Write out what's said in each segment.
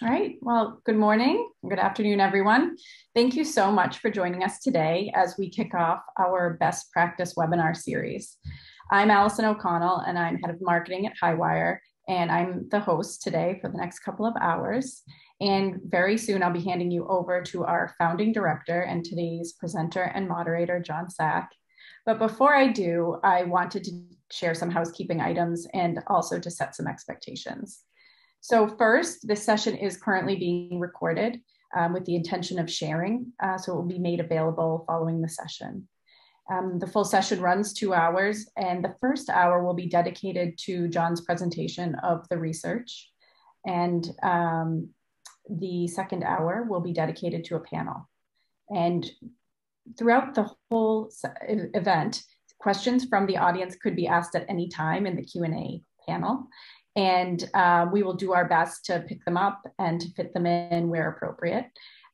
All right. Well, good morning. Good afternoon, everyone. Thank you so much for joining us today as we kick off our best practice webinar series. I'm Allison O'Connell, and I'm head of marketing at Highwire, and I'm the host today for the next couple of hours. And very soon, I'll be handing you over to our founding director and today's presenter and moderator, John Sack. But before I do, I wanted to share some housekeeping items and also to set some expectations. So first, this session is currently being recorded with the intention of sharing, so it will be made available following the session. The full session runs 2 hours, and the first hour will be dedicated to John's presentation of the research, and the second hour will be dedicated to a panel. And throughout the whole event, questions from the audience could be asked at any time in the Q&A panel. And we will do our best to pick them up and to fit them in where appropriate.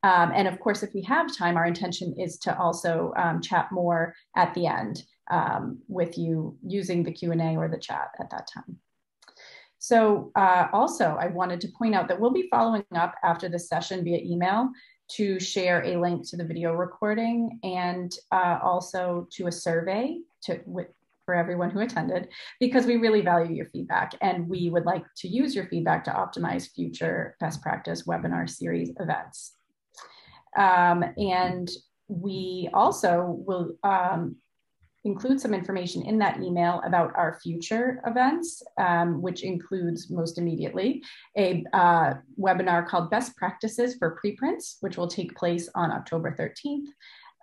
And of course, if we have time, our intention is to also chat more at the end with you using the Q&A or the chat at that time. So also, I wanted to point out that we'll be following up after this session via email to share a link to the video recording and also to a survey for everyone who attended, because we really value your feedback and we would like to use your feedback to optimize future best practice webinar series events. And we also will include some information in that email about our future events, which includes most immediately a webinar called Best Practices for Preprints, which will take place on October 13th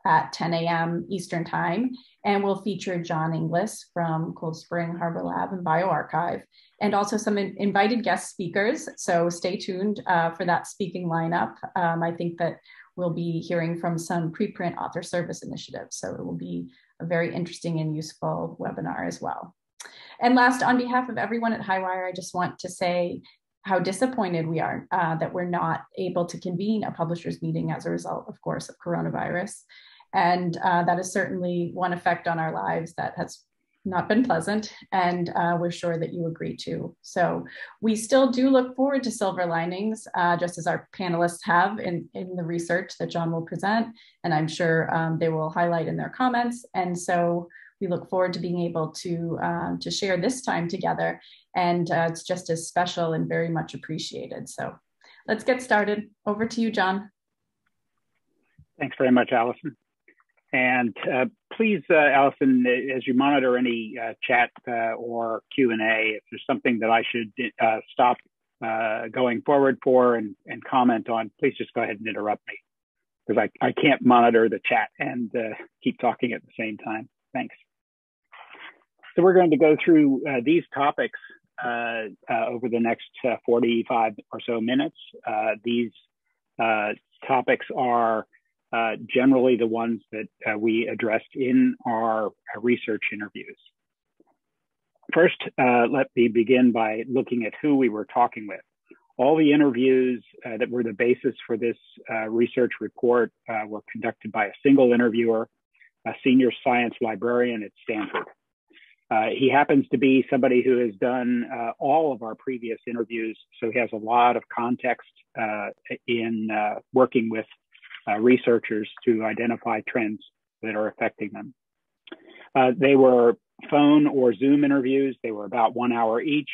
at 10 a.m. Eastern Time, and will feature John Inglis from Cold Spring Harbor Lab and BioArchive, and also some invited guest speakers. So stay tuned for that speaking lineup. I think that we'll be hearing from some preprint author service initiatives. So it will be a very interesting and useful webinar as well. And last, on behalf of everyone at Highwire, I just want to say how disappointed we are that we're not able to convene a publishers meeting as a result, of course, of coronavirus. And that is certainly one effect on our lives that has not been pleasant, and we're sure that you agree too. So we still do look forward to silver linings, just as our panelists have in the research that John will present, and I'm sure they will highlight in their comments. And so we look forward to being able to share this time together, and it's just as special and very much appreciated. So let's get started. Over to you, John. Thanks very much, Allison. And please, Allison, as you monitor any chat or Q&A, if there's something that I should stop going forward for and comment on, please just go ahead and interrupt me, because I can't monitor the chat and keep talking at the same time. Thanks. So we're going to go through these topics over the next 45 or so minutes. These topics are generally the ones that we addressed in our research interviews. First, let me begin by looking at who we were talking with. All the interviews that were the basis for this research report were conducted by a single interviewer, a senior science librarian at Stanford. He happens to be somebody who has done all of our previous interviews, so he has a lot of context in working with researchers to identify trends that are affecting them. They were phone or Zoom interviews. They were about 1 hour each.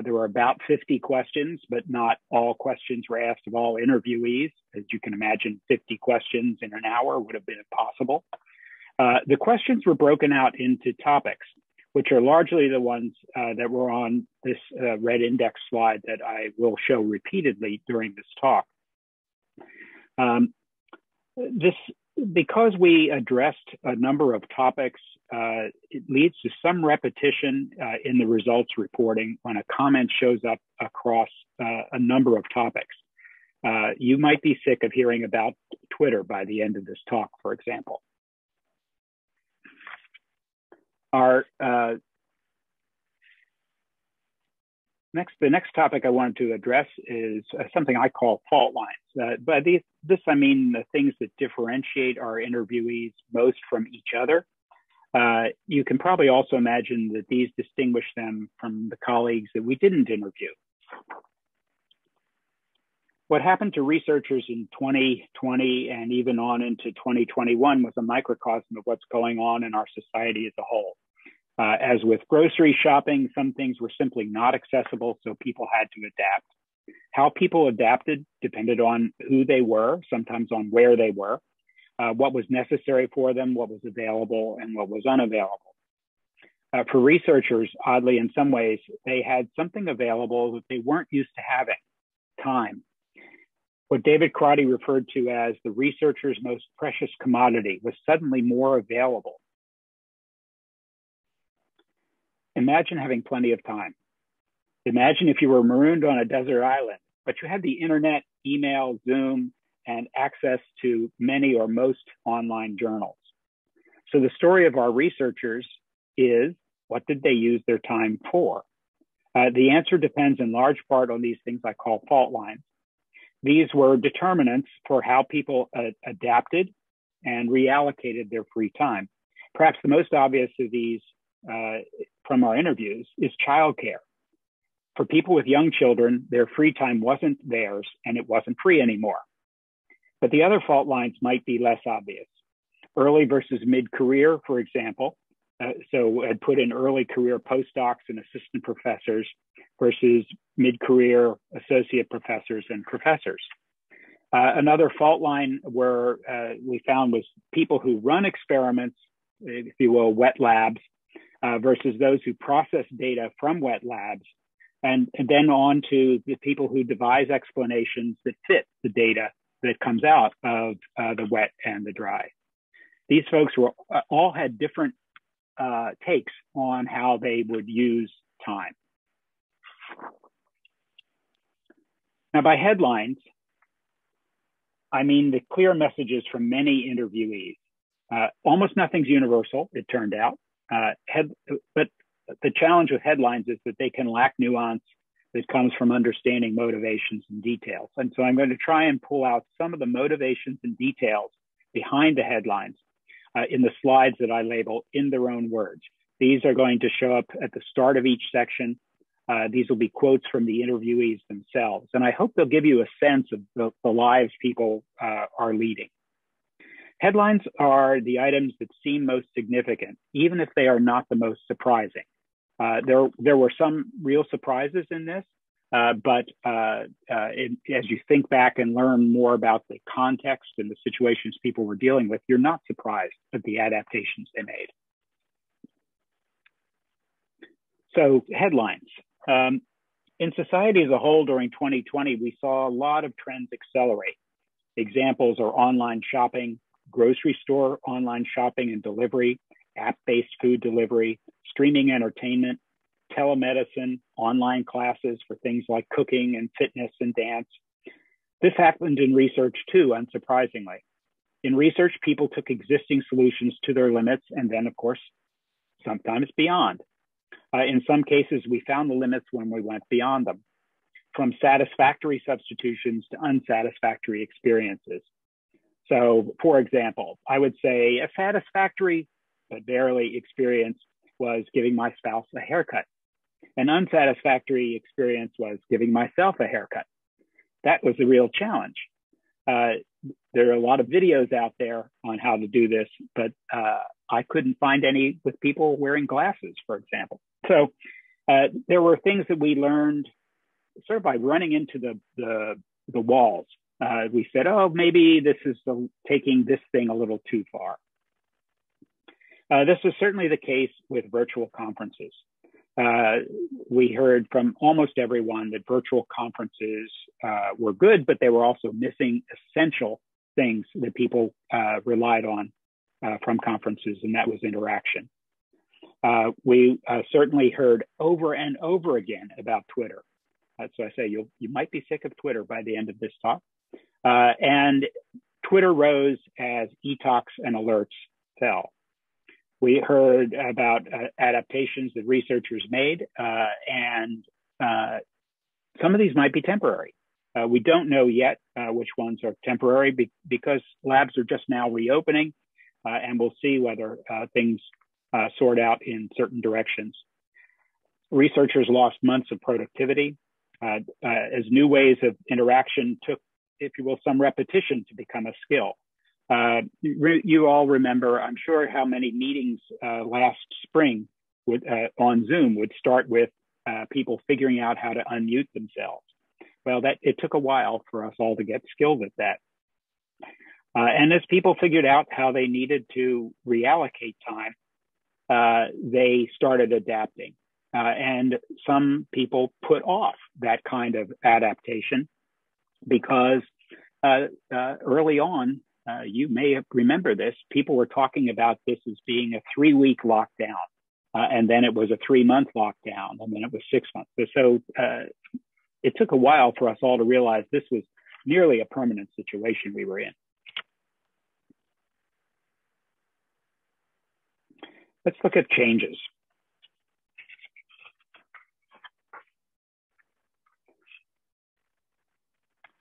There were about 50 questions, but not all questions were asked of all interviewees. As you can imagine, 50 questions in an hour would have been impossible. The questions were broken out into topics, which are largely the ones that were on this red index slide that I will show repeatedly during this talk. Because we addressed a number of topics, it leads to some repetition in the results reporting when a comment shows up across a number of topics. You might be sick of hearing about Twitter by the end of this talk, for example. The next topic I wanted to address is something I call fault lines. By this, I mean the things that differentiate our interviewees most from each other. You can probably also imagine that these distinguish them from the colleagues that we didn't interview. What happened to researchers in 2020 and even on into 2021 was a microcosm of what's going on in our society as a whole. As with grocery shopping, some things were simply not accessible, so people had to adapt. How people adapted depended on who they were, sometimes on where they were, what was necessary for them, what was available, and what was unavailable. For researchers, oddly, in some ways, they had something available that they weren't used to having: time. What David Crotty referred to as the researcher's most precious commodity was suddenly more available. Imagine having plenty of time. Imagine if you were marooned on a desert island, but you had the internet, email, Zoom, and access to many or most online journals. So the story of our researchers is, what did they use their time for? The answer depends in large part on these things I call fault lines. These were determinants for how people adapted and reallocated their free time. Perhaps the most obvious of these from our interviews is childcare. For people with young children, their free time wasn't theirs and it wasn't free anymore. But the other fault lines might be less obvious. Early versus mid-career, for example. So I'd put in early career postdocs and assistant professors versus mid-career associate professors and professors. Another fault line where we found was people who run experiments, if you will, wet labs, versus those who process data from wet labs, and then on to the people who devise explanations that fit the data that comes out of the wet and the dry. These folks all had different takes on how they would use time. Now, by headlines, I mean the clear messages from many interviewees. Almost nothing's universal, it turned out. But the challenge with headlines is that they can lack nuance that comes from understanding motivations and details. And so I'm going to try and pull out some of the motivations and details behind the headlines in the slides that I label in their own words. These are going to show up at the start of each section. These will be quotes from the interviewees themselves. And I hope they'll give you a sense of the lives people are leading. Headlines are the items that seem most significant, even if they are not the most surprising. There were some real surprises in this, but as you think back and learn more about the context and the situations people were dealing with, you're not surprised at the adaptations they made. So headlines. In society as a whole during 2020, we saw a lot of trends accelerate. Examples are online shopping, grocery store online shopping and delivery, app-based food delivery, streaming entertainment, telemedicine, online classes for things like cooking and fitness and dance. This happened in research too, unsurprisingly. In research, people took existing solutions to their limits and then, of course, sometimes beyond. In some cases, we found the limits when we went beyond them, from satisfactory substitutions to unsatisfactory experiences. So, for example, I would say a satisfactory but barely experience was giving my spouse a haircut. An unsatisfactory experience was giving myself a haircut. That was a real challenge. There are a lot of videos out there on how to do this, but I couldn't find any with people wearing glasses, for example. So there were things that we learned sort of by running into the walls. We said, oh, maybe this is taking this thing a little too far. This was certainly the case with virtual conferences. We heard from almost everyone that virtual conferences were good, but they were also missing essential things that people relied on from conferences, and that was interaction. We certainly heard over and over again about Twitter. So I say you might be sick of Twitter by the end of this talk. And Twitter rose as e-talks and alerts fell. We heard about adaptations that researchers made, and some of these might be temporary. We don't know yet which ones are temporary because labs are just now reopening, and we'll see whether things sort out in certain directions. Researchers lost months of productivity. as new ways of interaction took, if you will, some repetition to become a skill. You all remember, I'm sure, how many meetings last spring on Zoom would start with people figuring out how to unmute themselves. Well, it took a while for us all to get skilled at that. And as people figured out how they needed to reallocate time, they started adapting. And some people put off that kind of adaptation because early on, you may remember this, people were talking about this as being a 3-week lockdown. And then it was a 3-month lockdown, and then it was 6 months. So it took a while for us all to realize this was nearly a permanent situation we were in. Let's look at changes.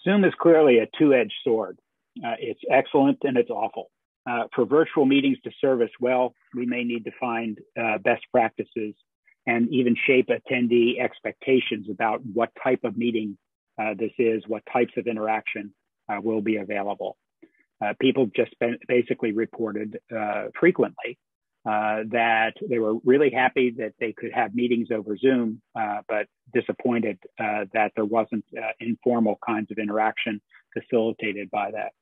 Zoom is clearly a two-edged sword. It's excellent and it's awful. For virtual meetings to serve us well, we may need to find best practices and even shape attendee expectations about what type of meeting this is, what types of interaction will be available. People just basically reported frequently that they were really happy that they could have meetings over Zoom, but disappointed that there wasn't informal kinds of interaction facilitated by that.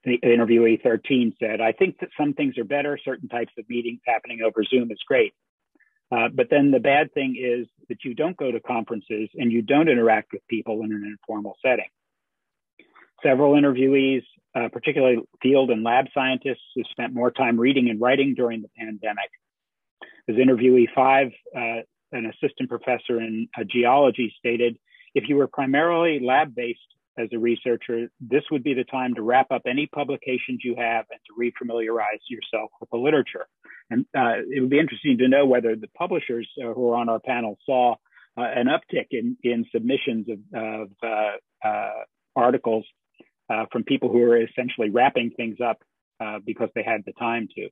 The interviewee 13 said, I think that some things are better. Certain types of meetings happening over Zoom is great. But then the bad thing is that you don't go to conferences and you don't interact with people in an informal setting. Several interviewees, particularly field and lab scientists, who spent more time reading and writing during the pandemic. As interviewee 5, an assistant professor in geology, stated, if you were primarily lab-based as a researcher, this would be the time to wrap up any publications you have and to refamiliarize yourself with the literature. And it would be interesting to know whether the publishers who are on our panel saw an uptick in submissions of articles from people who are essentially wrapping things up because they had the time to.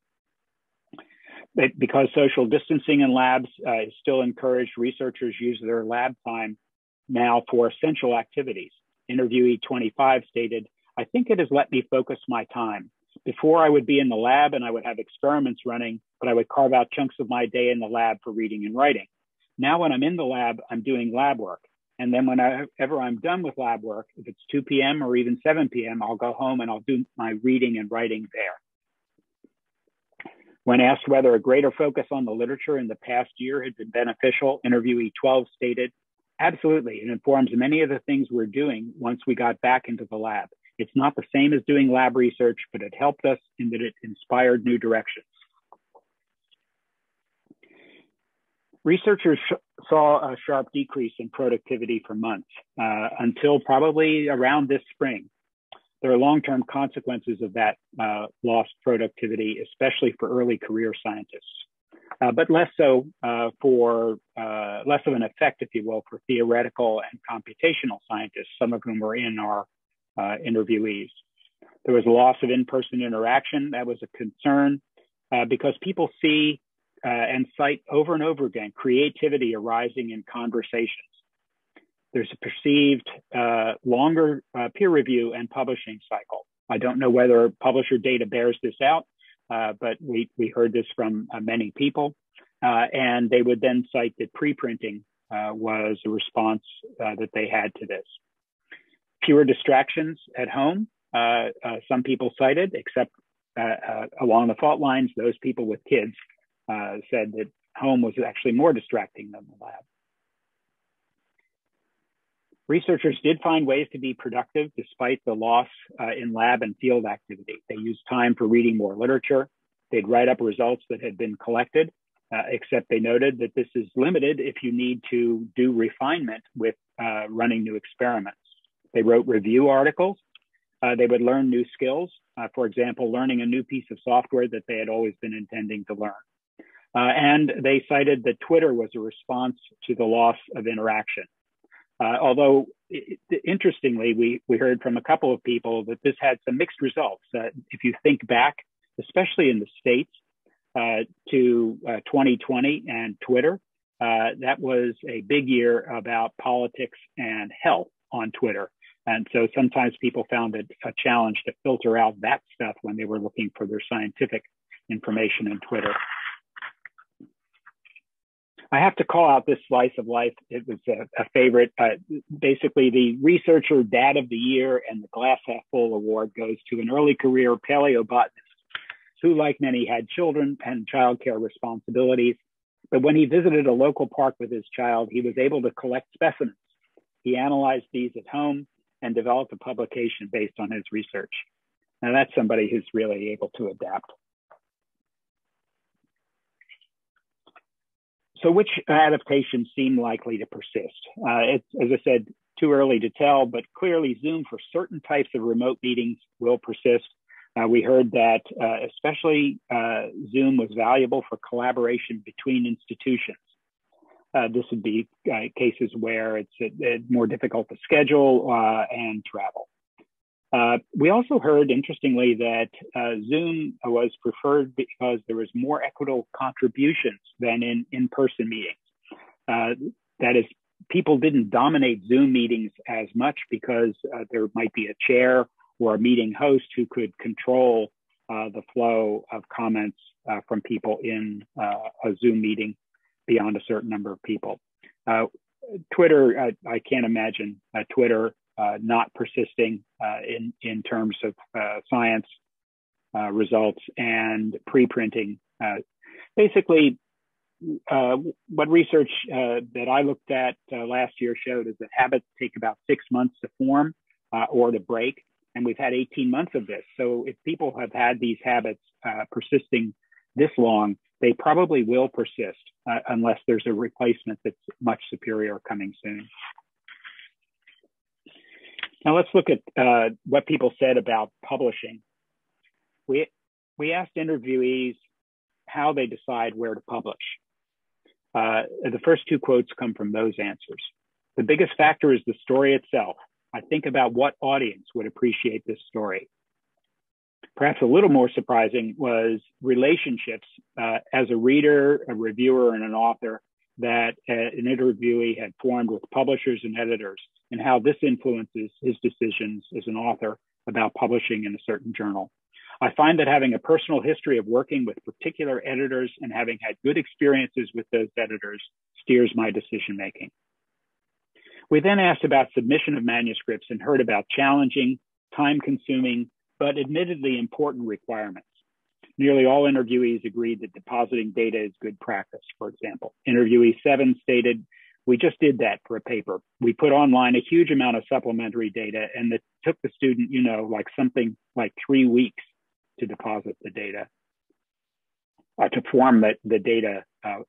Because social distancing in labs is still encouraged, researchers use their lab time now for essential activities. Interviewee 25 stated, I think it has let me focus my time. Before I would be in the lab and I would have experiments running, but I would carve out chunks of my day in the lab for reading and writing. Now when I'm in the lab, I'm doing lab work. And then whenever I'm done with lab work, if it's 2 p.m. or even 7 p.m., I'll go home and I'll do my reading and writing there. When asked whether a greater focus on the literature in the past year had been beneficial, interviewee 12 stated, absolutely, it informs many of the things we're doing once we got back into the lab. It's not the same as doing lab research, but it helped us in that it inspired new directions. Researchers saw a sharp decrease in productivity for months until probably around this spring. There are long-term consequences of that lost productivity, especially for early career scientists, but less so for less of an effect, if you will, for theoretical and computational scientists, some of whom were in our interviewees. There was a loss of in-person interaction. That was a concern because people see and cite over and over again creativity arising in conversations. There's a perceived longer peer review and publishing cycle. I don't know whether publisher data bears this out, but we heard this from many people. And they would then cite that preprinting was a response that they had to this. Fewer distractions at home, some people cited, except along the fault lines, those people with kids said that home was actually more distracting than the lab. Researchers did find ways to be productive despite the loss in lab and field activity. They used time for reading more literature. They'd write up results that had been collected, except they noted that this is limited if you need to do refinement with running new experiments. They wrote review articles. They would learn new skills, for example, learning a new piece of software that they had always been intending to learn. And they cited that Twitter was a response to the loss of interaction. Although, interestingly, we heard from a couple of people that this had some mixed results. If you think back, especially in the States, to 2020 and Twitter, that was a big year about politics and health on Twitter. And so sometimes people found it a challenge to filter out that stuff when they were looking for their scientific information in Twitter. I have to call out this slice of life. It was a favorite. Basically, the Researcher Dad of the Year and the Glass Half Full Award goes to an early career paleobotanist who, like many, had children and childcare responsibilities. But when he visited a local park with his child, he was able to collect specimens. He analyzed these at home and developed a publication based on his research. Now that's somebody who's really able to adapt. So which adaptations seem likely to persist? It's, as I said, too early to tell, but clearly Zoom for certain types of remote meetings will persist. We heard that especially Zoom was valuable for collaboration between institutions. This would be cases where it's more difficult to schedule and travel. We also heard, interestingly, that Zoom was preferred because there was more equitable contributions than in in-person meetings. That is, people didn't dominate Zoom meetings as much because there might be a chair or a meeting host who could control the flow of comments from people in a Zoom meeting beyond a certain number of people. Twitter, I can't imagine Twitter not persisting in terms of science results and preprinting. Basically, what research that I looked at last year showed is that habits take about 6 months to form or to break. And we've had 18 months of this. So if people have had these habits persisting this long, they probably will persist unless there's a replacement that's much superior coming soon. Now let's look at what people said about publishing. We asked interviewees how they decide where to publish. The first two quotes come from those answers. The biggest factor is the story itself. I think about what audience would appreciate this story. Perhaps a little more surprising was relationships as a reader, a reviewer, and an author that an interviewee had formed with publishers and editors, and how this influences his decisions as an author about publishing in a certain journal. I find that having a personal history of working with particular editors and having had good experiences with those editors steers my decision-making. We then asked about submission of manuscripts and heard about challenging, time-consuming, but admittedly important requirements. Nearly all interviewees agreed that depositing data is good practice, for example. Interviewee 7 stated, "We just did that for a paper. We put online a huge amount of supplementary data, and it took the student, something like 3 weeks to deposit the data, to form the data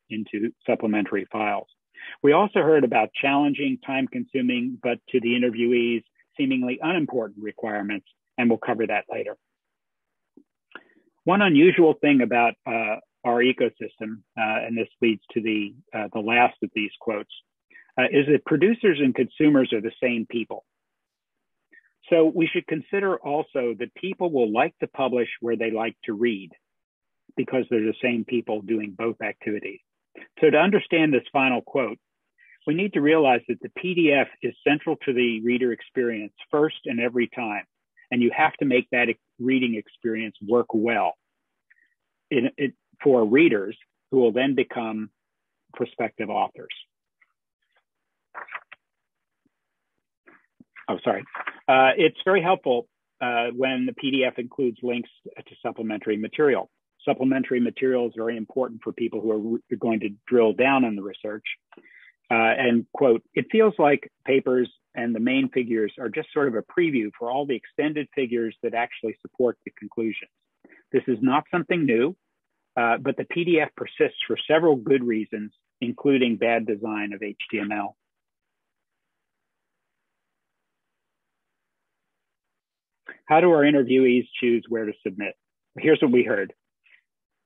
into supplementary files." We also heard about challenging, time-consuming, but to the interviewees, seemingly unimportant requirements, and we'll cover that later. One unusual thing about our ecosystem, and this leads to the last of these quotes, is that producers and consumers are the same people. So we should consider also that people will like to publish where they like to read, because they're the same people doing both activities. So to understand this final quote, we need to realize that the PDF is central to the reader experience first and every time. And you have to make that reading experience work well for readers who will then become prospective authors. It's very helpful when the PDF includes links to supplementary material. Supplementary material is very important for people who are going to drill down on the research. And quote, "It feels like papers and the main figures are just sort of a preview for all the extended figures that actually support the conclusions. This is not something new, but the PDF persists for several good reasons, including bad design of HTML." How do our interviewees choose where to submit? Here's what we heard.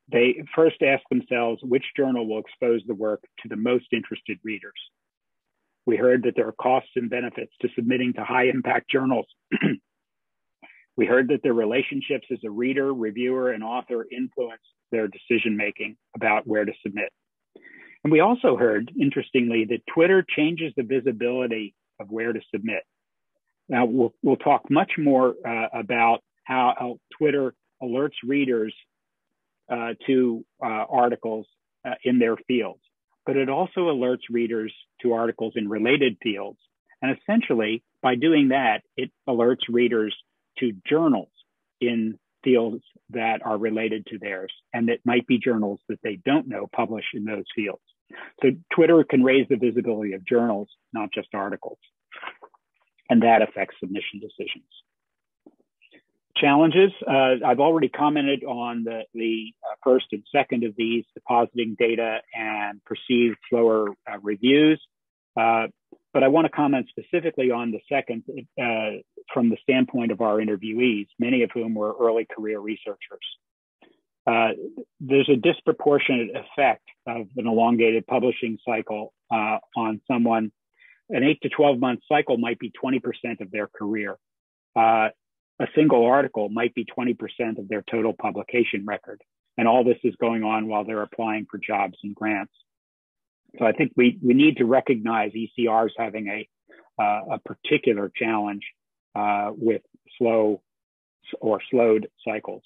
They first ask themselves which journal will expose the work to the most interested readers. We heard that there are costs and benefits to submitting to high impact journals. We heard that their relationships as a reader, reviewer, and author influence their decision-making about where to submit. And we also heard, interestingly, that Twitter changes the visibility of where to submit. Now, we'll talk much more about how Twitter alerts readers to articles in their fields, but it also alerts readers to articles in related fields. And essentially, by doing that, it alerts readers to journals in fields that are related to theirs, and that might be journals that they don't know publish in those fields. So Twitter can raise the visibility of journals, not just articles. And that affects submission decisions. Challenges, I've already commented on the first and second of these, depositing data and perceived slower reviews. But I want to comment specifically on the second from the standpoint of our interviewees, many of whom were early career researchers. There's a disproportionate effect of an elongated publishing cycle on someone. An 8 to 12 month cycle might be 20% of their career. A single article might be 20% of their total publication record. And all this is going on while they're applying for jobs and grants. So I think we need to recognize ECRs having a particular challenge with slow or slowed cycles.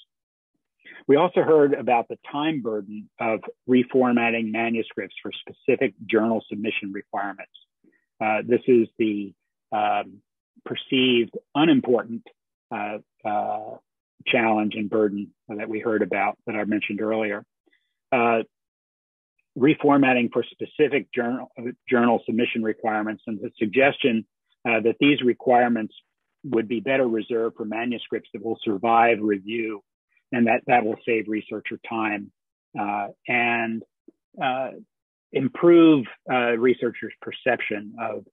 We also heard about the time burden of reformatting manuscripts for specific journal submission requirements. This is the perceived unimportant challenge and burden that we heard about that I mentioned earlier. Reformatting for specific journal submission requirements, and the suggestion that these requirements would be better reserved for manuscripts that will survive review, and that will save researcher time and improve researchers' perception of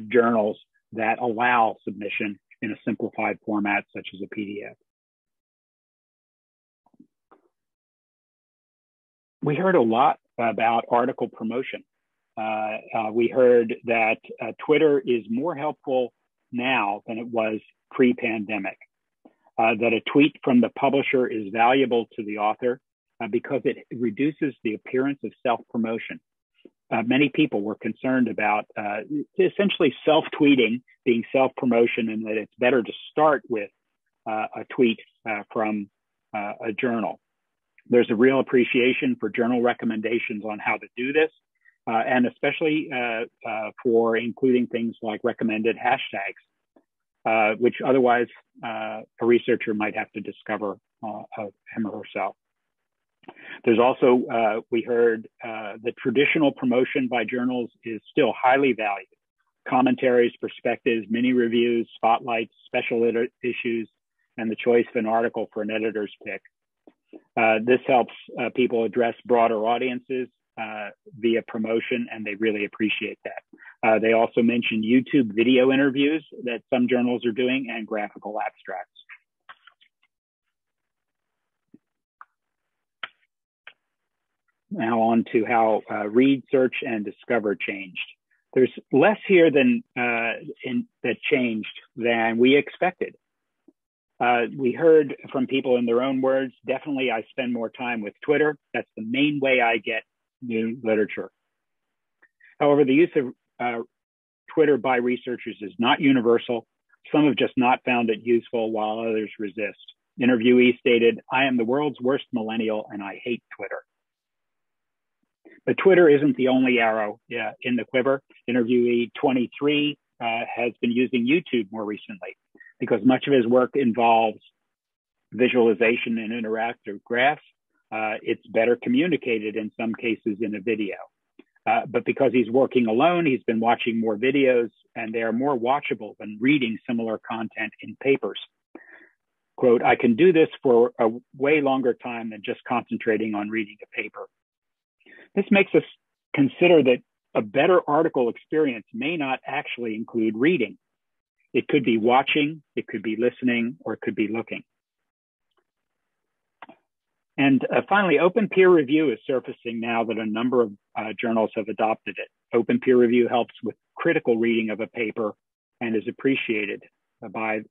journals that allow submission in a simplified format such as a PDF. We heard a lot about article promotion. We heard that Twitter is more helpful now than it was pre-pandemic, that a tweet from the publisher is valuable to the author because it reduces the appearance of self-promotion. Many people were concerned about essentially self-tweeting being self-promotion, and that it's better to start with a tweet from a journal. There's a real appreciation for journal recommendations on how to do this, and especially for including things like recommended hashtags, which otherwise a researcher might have to discover of him or herself. There's also, we heard that traditional promotion by journals is still highly valued. Commentaries, perspectives, mini reviews, spotlights, special issues, and the choice of an article for an editor's pick. This helps people address broader audiences via promotion, and they really appreciate that. They also mentioned YouTube video interviews that some journals are doing, and graphical abstracts. Now on to how read, search, and discover changed. There's less here that changed than we expected. We heard from people in their own words, definitely I spend more time with Twitter. That's the main way I get new literature. However, the use of Twitter by researchers is not universal. Some have just not found it useful while others resist. Interviewee stated, "I am the world's worst millennial and I hate Twitter." But Twitter isn't the only arrow in the quiver. Interviewee 23 has been using YouTube more recently because much of his work involves visualization and interactive graphs. It's better communicated in some cases in a video. But because he's working alone, he's been watching more videos, and they are more watchable than reading similar content in papers. Quote, "I can do this for a way longer time than just concentrating on reading a paper." This makes us consider that a better article experience may not actually include reading. It could be watching, it could be listening, or it could be looking. And finally, open peer review is surfacing now that a number of journals have adopted it. Open peer review helps with critical reading of a paper and is appreciated by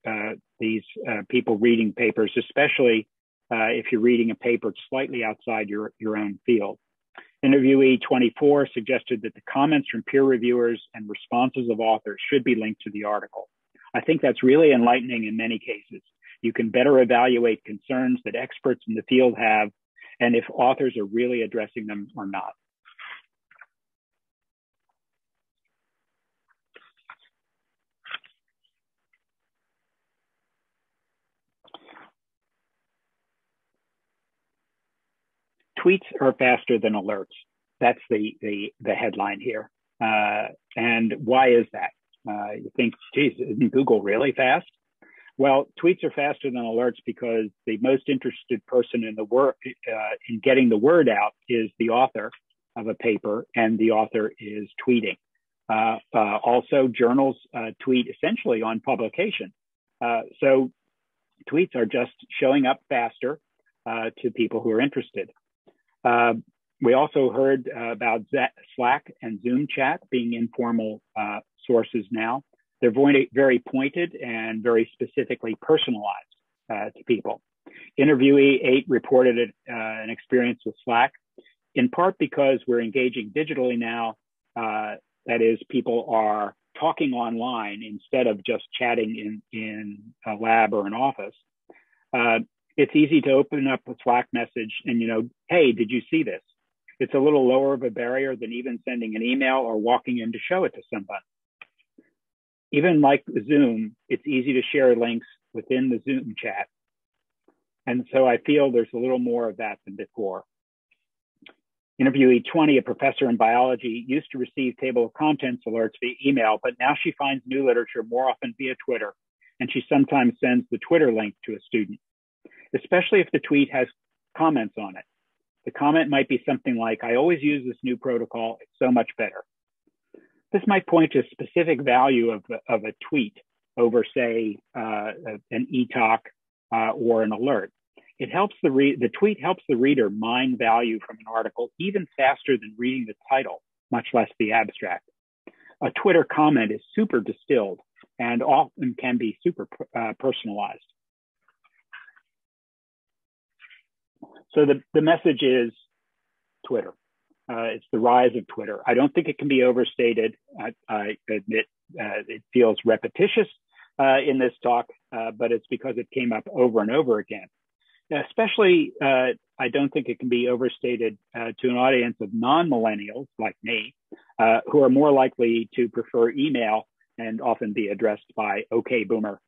these people reading papers, especially if you're reading a paper slightly outside your own field. Interviewee 24 suggested that the comments from peer reviewers and responses of authors should be linked to the article. I think that's really enlightening in many cases. You can better evaluate concerns that experts in the field have and if authors are really addressing them or not. Tweets are faster than alerts. That's the headline here. And why is that? You think, geez, isn't Google really fast? Well, tweets are faster than alerts because the most interested person in the in getting the word out is the author of a paper, and the author is tweeting. Also, journals tweet essentially on publication. So tweets are just showing up faster to people who are interested. We also heard about Slack and Zoom chat being informal sources now. They're very pointed and very specifically personalized to people. Interviewee 8 reported an experience with Slack, in part because we're engaging digitally now. That is, people are talking online instead of just chatting in a lab or an office. It's easy to open up a Slack message and, hey, did you see this? It's a little lower of a barrier than even sending an email or walking in to show it to somebody. Even like Zoom, it's easy to share links within the Zoom chat. And so I feel there's a little more of that than before. Interviewee 20, a professor in biology, used to receive table of contents alerts via email, but now she finds new literature more often via Twitter, and she sometimes sends the Twitter link to a student, especially if the tweet has comments on it. The comment might be something like, I always use this new protocol, it's so much better. This might point to a specific value of a tweet over, say, an e-talk or an alert. It helps the tweet helps the reader mine value from an article even faster than reading the title, much less the abstract. A Twitter comment is super distilled and often can be super personalized. So the message is Twitter. It's the rise of Twitter. I don't think it can be overstated. I admit it feels repetitious in this talk, but it's because it came up over and over again. Especially, I don't think it can be overstated to an audience of non-millennials like me, who are more likely to prefer email and often be addressed by "Okay, boomer."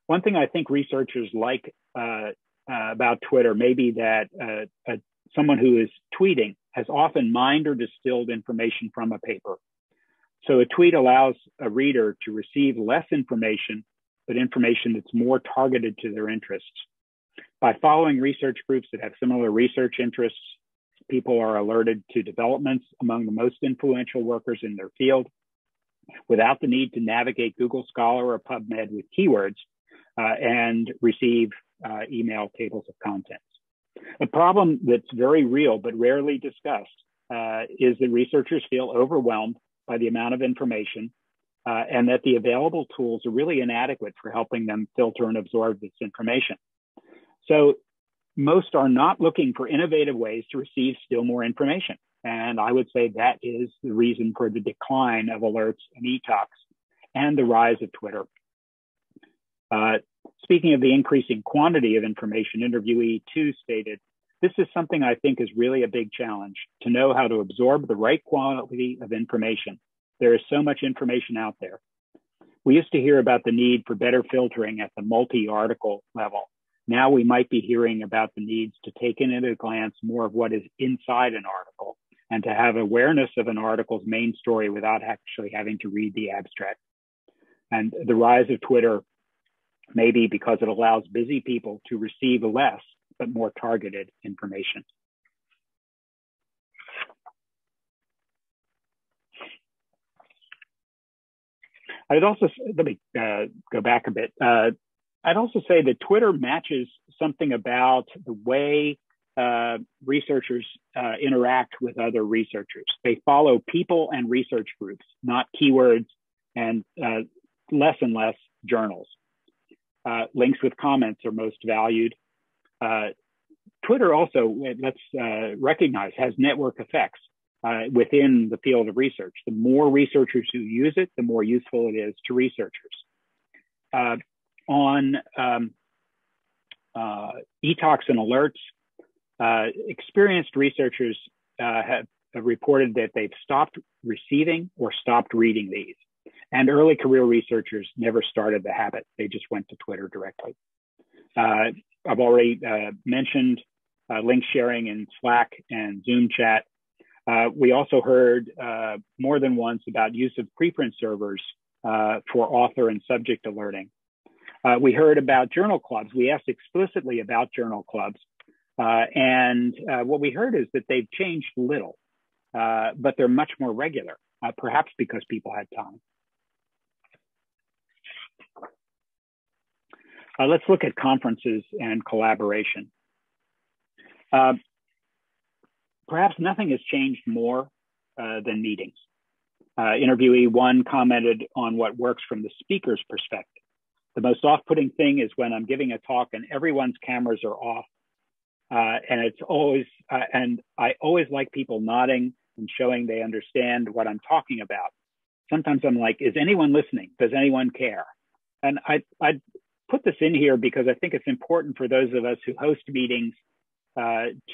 One thing I think researchers like about Twitter may be that someone who is tweeting has often mined or distilled information from a paper. So a tweet allows a reader to receive less information, but information that's more targeted to their interests. By following research groups that have similar research interests, people are alerted to developments among the most influential workers in their field without the need to navigate Google Scholar or PubMed with keywords and receive email tables of contents. A problem that's very real but rarely discussed is that researchers feel overwhelmed by the amount of information and that the available tools are really inadequate for helping them filter and absorb this information. So most are not looking for innovative ways to receive still more information. And I would say that is the reason for the decline of alerts and e-talks and the rise of Twitter. Speaking of the increasing quantity of information, Interviewee 2 stated, this is something I think is really a big challenge, to know how to absorb the right quality of information. There is so much information out there. We used to hear about the need for better filtering at the multi-article level. Now we might be hearing about the needs to take in at a glance more of what is inside an article and to have awareness of an article's main story without actually having to read the abstract. And the rise of Twitter may be because it allows busy people to receive less but more targeted information. I'd also, let me go back a bit. I'd also say that Twitter matches something about the way researchers interact with other researchers. They follow people and research groups, not keywords and less journals. Links with comments are most valued. Twitter also, let's recognize, has network effects within the field of research. The more researchers who use it, the more useful it is to researchers. On e-talks and alerts, experienced researchers have reported that they've stopped receiving or stopped reading these. And early career researchers never started the habit. They just went to Twitter directly. I've already mentioned link sharing in Slack and Zoom chat. We also heard more than once about use of preprint servers for author and subject alerting. We heard about journal clubs. We asked explicitly about journal clubs. And what we heard is that they've changed little, but they're much more regular, perhaps because people had time. Let's look at conferences and collaboration. Perhaps nothing has changed more than meetings. Interviewee one commented on what works from the speaker's perspective. The most off-putting thing is when I'm giving a talk and everyone's cameras are off. And it's always, and I always like people nodding and showing they understand what I'm talking about. Sometimes I'm like, is anyone listening? Does anyone care? And I put this in here because I think it's important for those of us who host meetings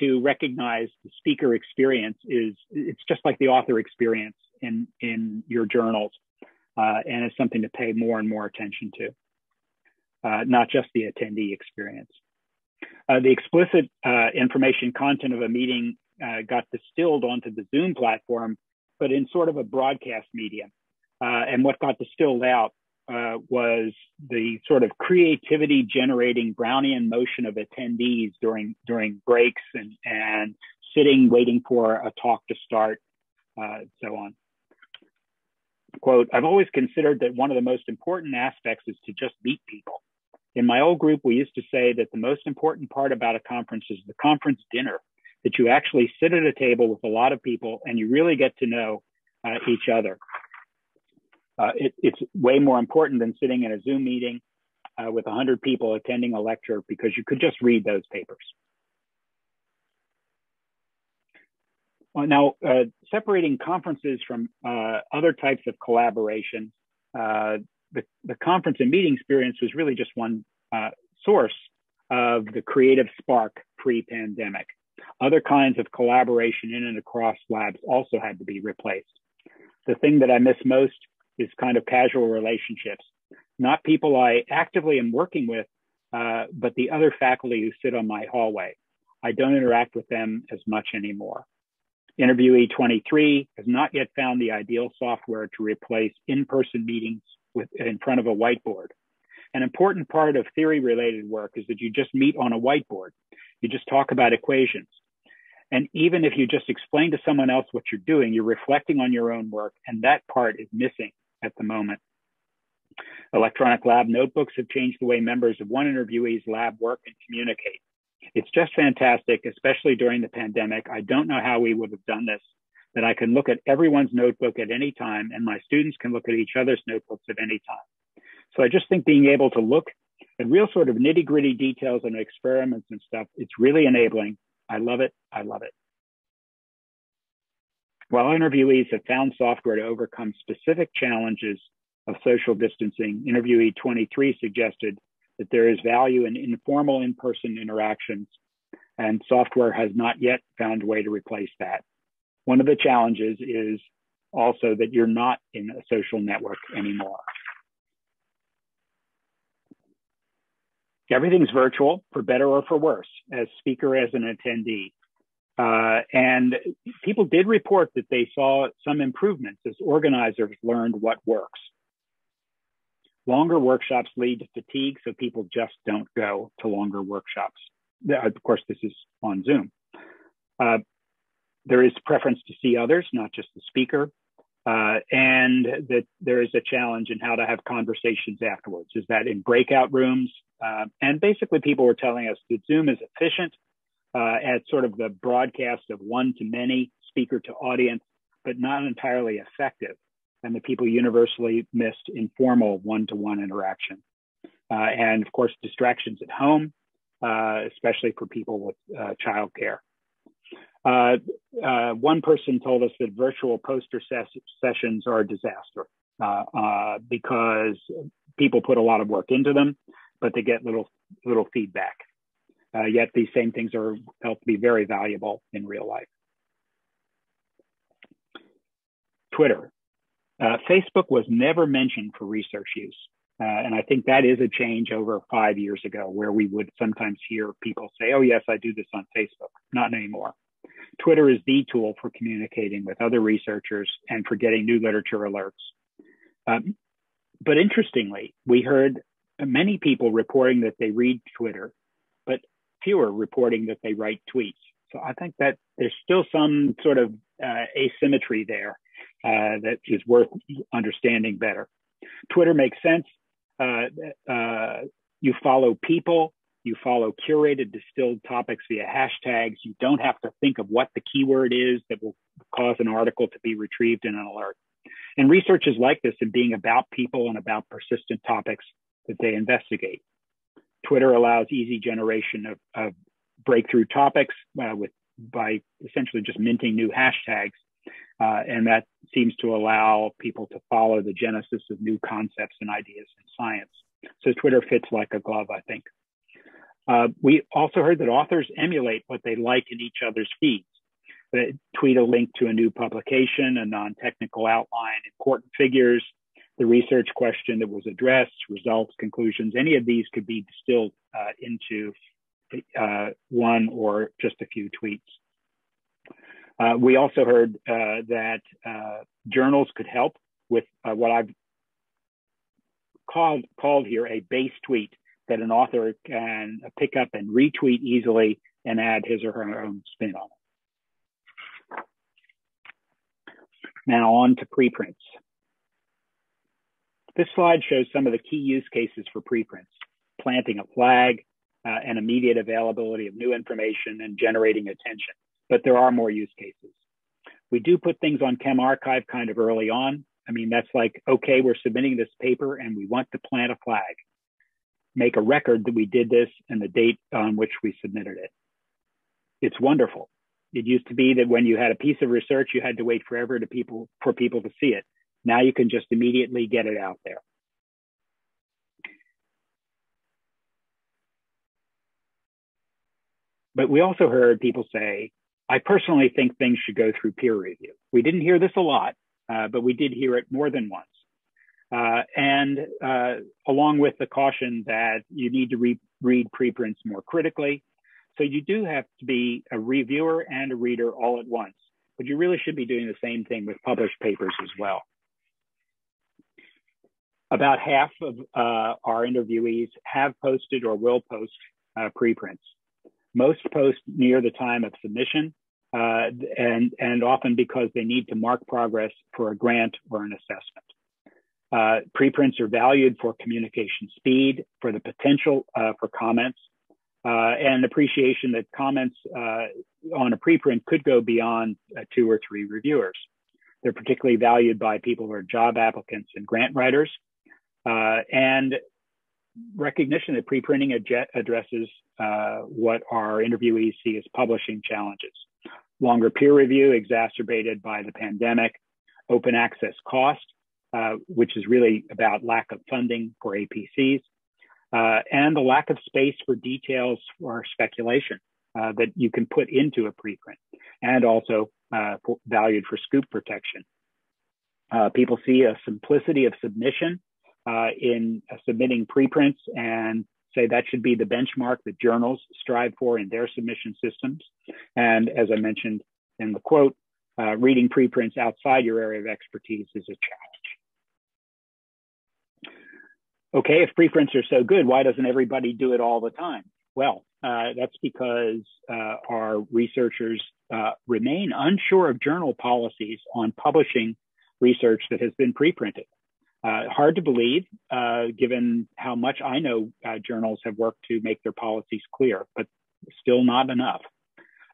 to recognize the speaker experience it's just like the author experience in your journals. And it's something to pay more and more attention to, not just the attendee experience. The explicit information content of a meeting got distilled onto the Zoom platform, but in sort of a broadcast medium. And what got distilled out was the sort of creativity generating Brownian motion of attendees during breaks and sitting, waiting for a talk to start, so on. Quote, I've always considered that one of the most important aspects is to just meet people. In my old group, we used to say that the most important part about a conference is the conference dinner, that you actually sit at a table with a lot of people and you really get to know each other. It's way more important than sitting in a Zoom meeting with 100 people attending a lecture because you could just read those papers. Well, now, separating conferences from other types of collaboration, the conference and meeting experience was really just one source of the creative spark pre-pandemic. Other kinds of collaboration in and across labs also had to be replaced. The thing that I miss most is kind of casual relationships, not people I actively am working with, but the other faculty who sit on my hallway. I don't interact with them as much anymore. Interviewee 23 has not yet found the ideal software to replace in-person meetings in front of a whiteboard. An important part of theory-related work is that you just meet on a whiteboard. You just talk about equations. And even if you just explain to someone else what you're doing, you're reflecting on your own work, and that part is missing at the moment. Electronic lab notebooks have changed the way members of one interviewee's lab work and communicate. It's just fantastic, especially during the pandemic. I don't know how we would have done this, that I can look at everyone's notebook at any time, and my students can look at each other's notebooks at any time. So I just think being able to look at real sort of nitty-gritty details and experiments and stuff, it's really enabling. I love it. I love it. While interviewees have found software to overcome specific challenges of social distancing, interviewee 23 suggested that there is value in informal in-person interactions, and software has not yet found a way to replace that. One of the challenges is also that you're not in a social network anymore. Everything's virtual, for better or for worse, as speaker, as an attendee. And people did report that they saw some improvements as organizers learned what works. Longer workshops lead to fatigue, so people just don't go to longer workshops. Of course, this is on Zoom. There is preference to see others, not just the speaker, and that there is a challenge in how to have conversations afterwards. Is that in breakout rooms? And basically, people were telling us that Zoom is efficient at sort of the broadcast of one-to-many, speaker to audience, but not entirely effective. And the people universally missed informal one-to-one interaction. And of course, distractions at home especially for people with childcare. One person told us that virtual poster sessions are a disaster because people put a lot of work into them, but they get little feedback. Yet these same things are felt to be very valuable in real life. Twitter. Facebook was never mentioned for research use. And I think that is a change over 5 years ago, where we would sometimes hear people say, oh, yes, I do this on Facebook. Not anymore. Twitter is the tool for communicating with other researchers and for getting new literature alerts. But interestingly, we heard many people reporting that they read Twitter, but fewer reporting that they write tweets. So I think that there's still some sort of asymmetry there that is worth understanding better. Twitter makes sense. You follow people, you follow curated distilled topics via hashtags. You don't have to think of what the keyword is that will cause an article to be retrieved in an alert. And research is like this in being about people and about persistent topics that they investigate. Twitter allows easy generation of breakthrough topics by essentially just minting new hashtags. And that seems to allow people to follow the genesis of new concepts and ideas in science. So Twitter fits like a glove, I think. We also heard that authors emulate what they like in each other's feeds. They tweet a link to a new publication, a non-technical outline, important figures, the research question that was addressed, results, conclusions. Any of these could be distilled into one or just a few tweets. We also heard that journals could help with what I've called here a base tweet that an author can pick up and retweet easily and add his or her own spin on it. Now on to preprints. This slide shows some of the key use cases for preprints: planting a flag, and immediate availability of new information, and generating attention. But there are more use cases. We do put things on ChemArchive kind of early on. I mean, that's like, okay, we're submitting this paper and we want to plant a flag. Make a record that we did this and the date on which we submitted it. It's wonderful. It used to be that when you had a piece of research, you had to wait forever for people to see it. Now you can just immediately get it out there. But we also heard people say, I personally think things should go through peer review. We didn't hear this a lot, but we did hear it more than once. Along with the caution that you need to read preprints more critically. So you do have to be a reviewer and a reader all at once, but you really should be doing the same thing with published papers as well. About half of our interviewees have posted or will post preprints. Most post near the time of submission, and often because they need to mark progress for a grant or an assessment. Preprints are valued for communication speed, for the potential for comments, and appreciation that comments on a preprint could go beyond 2 or 3 reviewers. They're particularly valued by people who are job applicants and grant writers, and recognition that preprinting addresses what our interviewees see as publishing challenges. Longer peer review exacerbated by the pandemic, open access cost, which is really about lack of funding for APCs, and the lack of space for details or speculation that you can put into a preprint, and also valued for scoop protection. People see a simplicity of submission in submitting preprints and say that should be the benchmark that journals strive for in their submission systems. And as I mentioned in the quote, reading preprints outside your area of expertise is a challenge. Okay, if preprints are so good, why doesn't everybody do it all the time? Well, that's because our researchers remain unsure of journal policies on publishing research that has been preprinted. Hard to believe, given how much I know journals have worked to make their policies clear, but still not enough.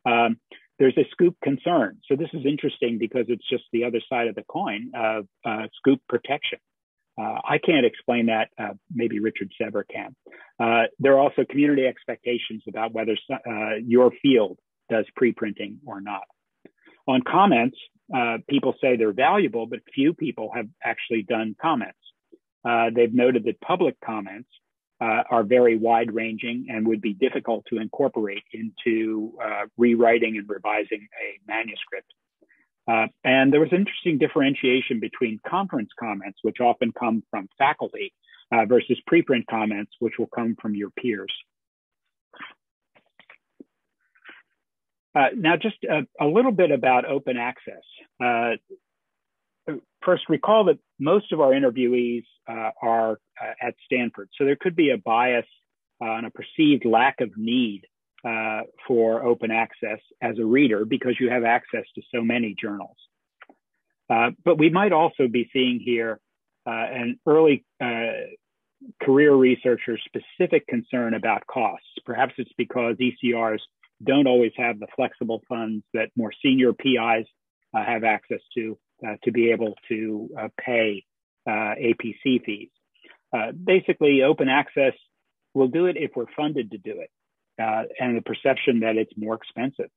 There's a scoop concern. So this is interesting because it's just the other side of the coin of scoop protection. I can't explain that. Maybe Richard Sever can. There are also community expectations about whether your field does preprinting or not. On comments, people say they're valuable, but few people have actually done comments. They've noted that public comments are very wide-ranging and would be difficult to incorporate into rewriting and revising a manuscript. And there was interesting differentiation between conference comments, which often come from faculty, versus preprint comments, which will come from your peers. Now, just a little bit about open access. First, recall that most of our interviewees are at Stanford, so there could be a bias and a perceived lack of need for open access as a reader because you have access to so many journals. But we might also be seeing here an early career researcher specific concern about costs. Perhaps it's because ECRs don't always have the flexible funds that more senior PIs have access to be able to pay APC fees. Basically, open access will do it if we're funded to do it, and the perception that it's more expensive.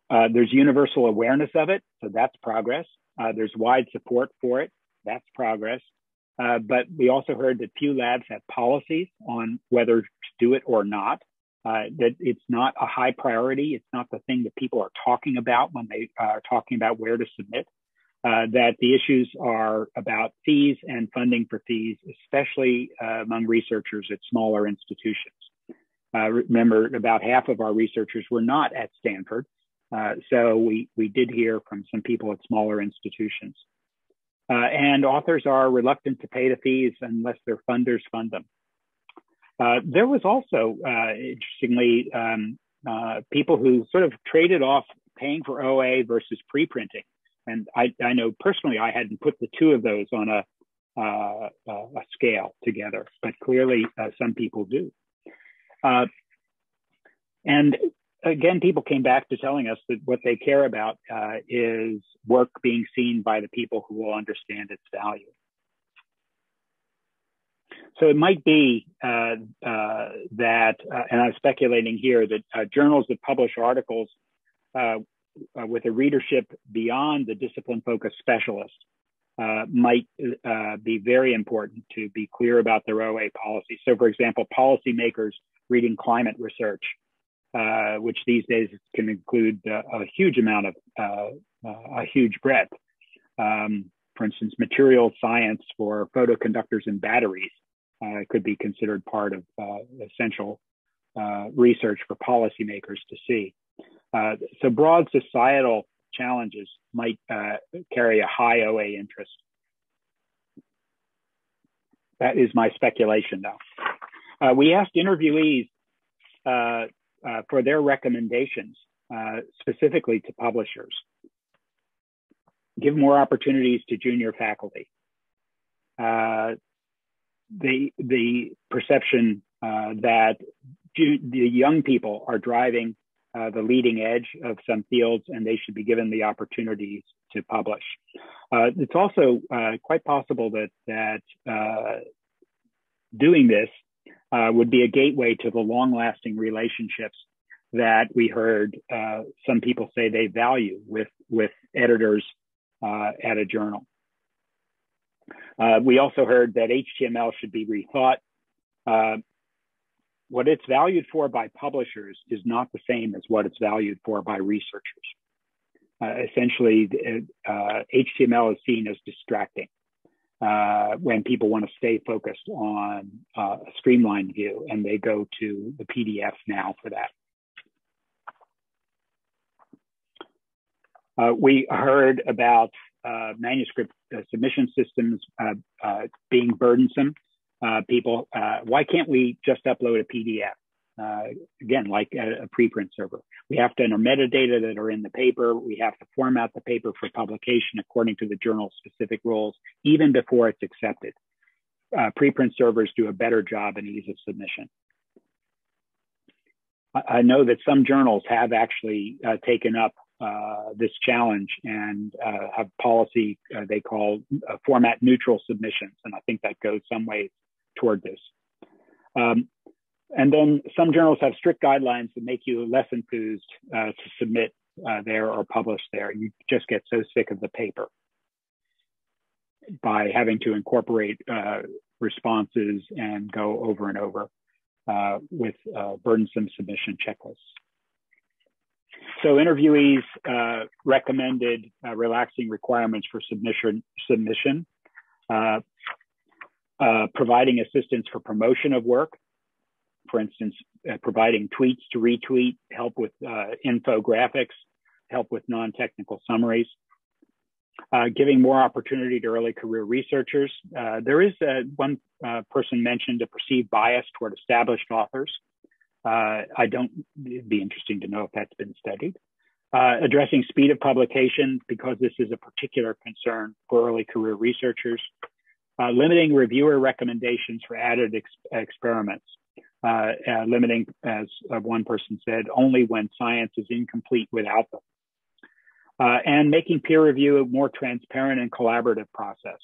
There's universal awareness of it, so that's progress. There's wide support for it, that's progress. But we also heard that few labs have policies on whether to do it or not, that it's not a high priority. It's not the thing that people are talking about when they are talking about where to submit, that the issues are about fees and funding for fees, especially among researchers at smaller institutions. Remember, about half of our researchers were not at Stanford. So we did hear from some people at smaller institutions. And authors are reluctant to pay the fees unless their funders fund them. There was also, interestingly, people who sort of traded off paying for OA versus preprinting. And I know personally I hadn't put the two of those on a scale together, but clearly some people do. And again, people came back to telling us that what they care about is work being seen by the people who will understand its value. So it might be that, and I'm speculating here, that journals that publish articles with a readership beyond the discipline-focused specialist might be very important to be clear about their OA policy. So for example, policymakers reading climate research, which these days can include a huge amount of, a huge breadth. For instance, material science for photoconductors and batteries could be considered part of essential research for policymakers to see. So broad societal challenges might carry a high OA interest. That is my speculation, though. We asked interviewees for their recommendations, specifically to publishers. Give more opportunities to junior faculty. The perception that the young people are driving the leading edge of some fields and they should be given the opportunities to publish. It's also quite possible that doing this would be a gateway to the long-lasting relationships that we heard some people say they value with editors at a journal. We also heard that HTML should be rethought. What it's valued for by publishers is not the same as what it's valued for by researchers. Essentially, HTML is seen as distracting when people want to stay focused on a streamlined view, and they go to the PDF now for that. We heard about manuscript submission systems being burdensome. People, why can't we just upload a PDF? Again, like a preprint server. We have to enter metadata that are in the paper. We have to format the paper for publication according to the journal's specific rules, even before it's accepted. Preprint servers do a better job in ease of submission. I know that some journals have actually taken up this challenge and have policy they call format neutral submissions. And I think that goes some ways toward this. And then some journals have strict guidelines that make you less enthused to submit there or publish there. You just get so sick of the paper by having to incorporate responses and go over and over with burdensome submission checklists. So interviewees recommended relaxing requirements for submission, providing assistance for promotion of work, for instance, providing tweets to retweet, help with infographics, help with non-technical summaries, giving more opportunity to early career researchers. There is one person mentioned a perceived bias toward established authors. It'd be interesting to know if that's been studied. Addressing speed of publication, because this is a particular concern for early career researchers. Limiting reviewer recommendations for added experiments. Limiting, as one person said, only when science is incomplete without them. And making peer review a more transparent and collaborative process.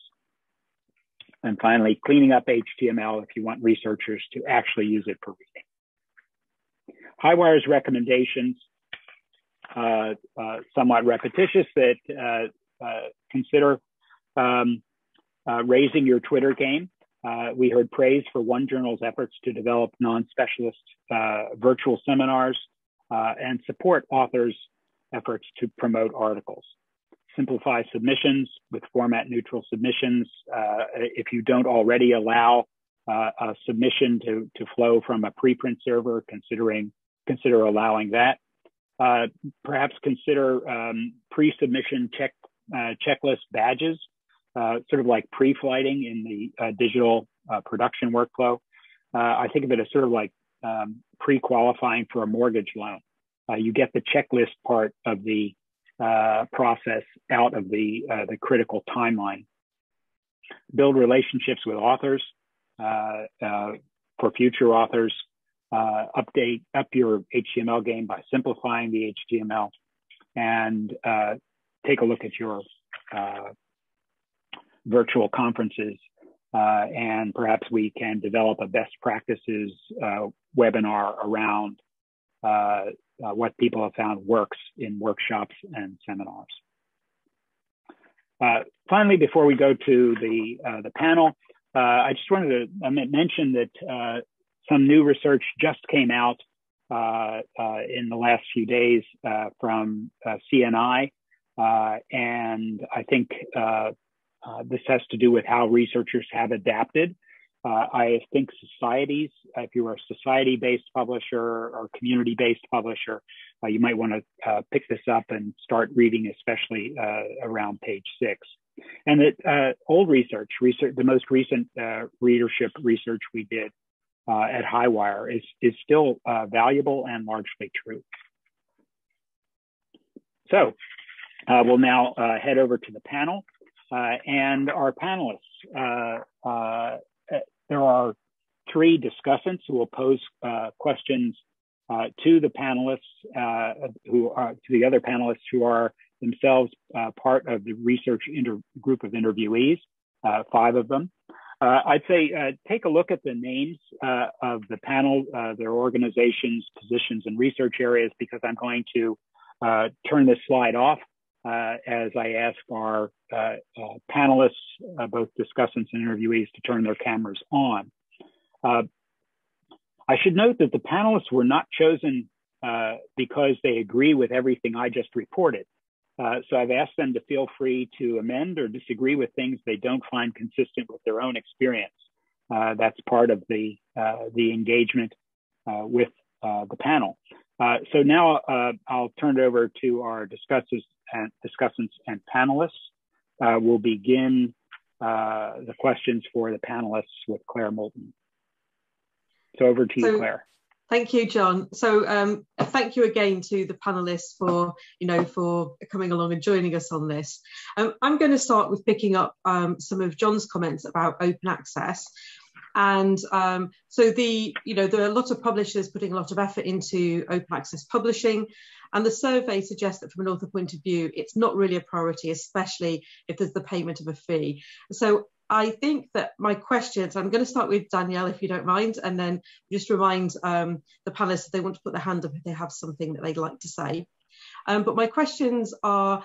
And finally, cleaning up HTML if you want researchers to actually use it for reading. Highwire's recommendations, somewhat repetitious, that consider raising your Twitter game. We heard praise for one journal's efforts to develop non-specialist virtual seminars and support authors' efforts to promote articles. Simplify submissions with format neutral submissions. If you don't already allow a submission to flow from a preprint server, consider allowing that. Perhaps consider pre-submission checklist badges, sort of like pre-flighting in the digital production workflow. I think of it as sort of like pre-qualifying for a mortgage loan. You get the checklist part of the process out of the critical timeline. Build relationships with authors for future authors. Up your HTML game by simplifying the HTML, and take a look at your virtual conferences, and perhaps we can develop a best practices webinar around what people have found works in workshops and seminars. Finally, before we go to the panel, I just wanted to mention that some new research just came out in the last few days from CNI, and I think this has to do with how researchers have adapted. I think societies, if you are a society-based publisher or community-based publisher, you might want to pick this up and start reading, especially around page 6. And that old research, the most recent readership research we did at Highwire is still valuable and largely true. So we'll now head over to the panel and our panelists. There are 3 discussants who will pose questions to the panelists, to the other panelists who are themselves part of the research group of interviewees, 5 of them. I'd say take a look at the names of the panel, their organizations, positions, and research areas, because I'm going to turn this slide off as I ask our panelists, both discussants and interviewees, to turn their cameras on. I should note that the panelists were not chosen because they agree with everything I just reported. So I've asked them to feel free to amend or disagree with things they don't find consistent with their own experience. That's part of the engagement with the panel. So now I'll turn it over to our discussants and panelists. We'll begin the questions for the panelists with Claire Moulton. So over to you, Claire. Thank you, John. So thank you again to the panelists for coming along and joining us on this. I'm going to start with picking up some of John's comments about open access. And so there are a lot of publishers putting a lot of effort into open access publishing. And the survey suggests that from an author point of view, it's not really a priority, especially if there's the payment of a fee. So I think that my questions, I'm going to start with Danielle, if you don't mind, and then just remind the panelists if they want to put their hand up if they have something that they'd like to say. But my questions are,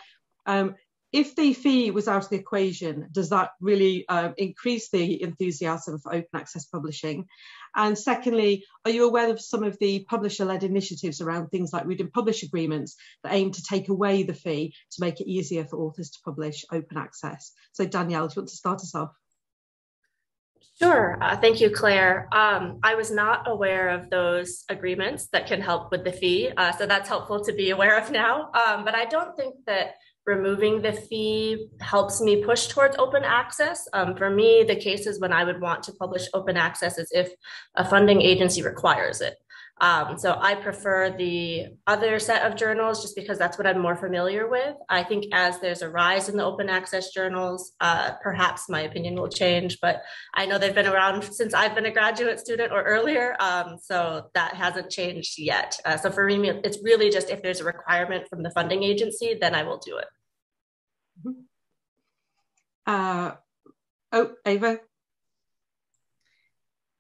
if the fee was out of the equation, does that really increase the enthusiasm for open access publishing? And secondly, are you aware of some of the publisher-led initiatives around things like read and publish agreements that aim to take away the fee to make it easier for authors to publish open access? So Danielle, do you want to start us off? Sure. Thank you, Claire. I was not aware of those agreements that can help with the fee. So that's helpful to be aware of now. But I don't think that removing the fee helps me push towards open access. For me, the cases when I would want to publish open access is if a funding agency requires it. So I prefer the other set of journals just because that's what I'm more familiar with. I think as there's a rise in the open access journals, perhaps my opinion will change, but I know they've been around since I've been a graduate student or earlier, so that hasn't changed yet. So for me, it's really just if there's a requirement from the funding agency, then I will do it. Ava?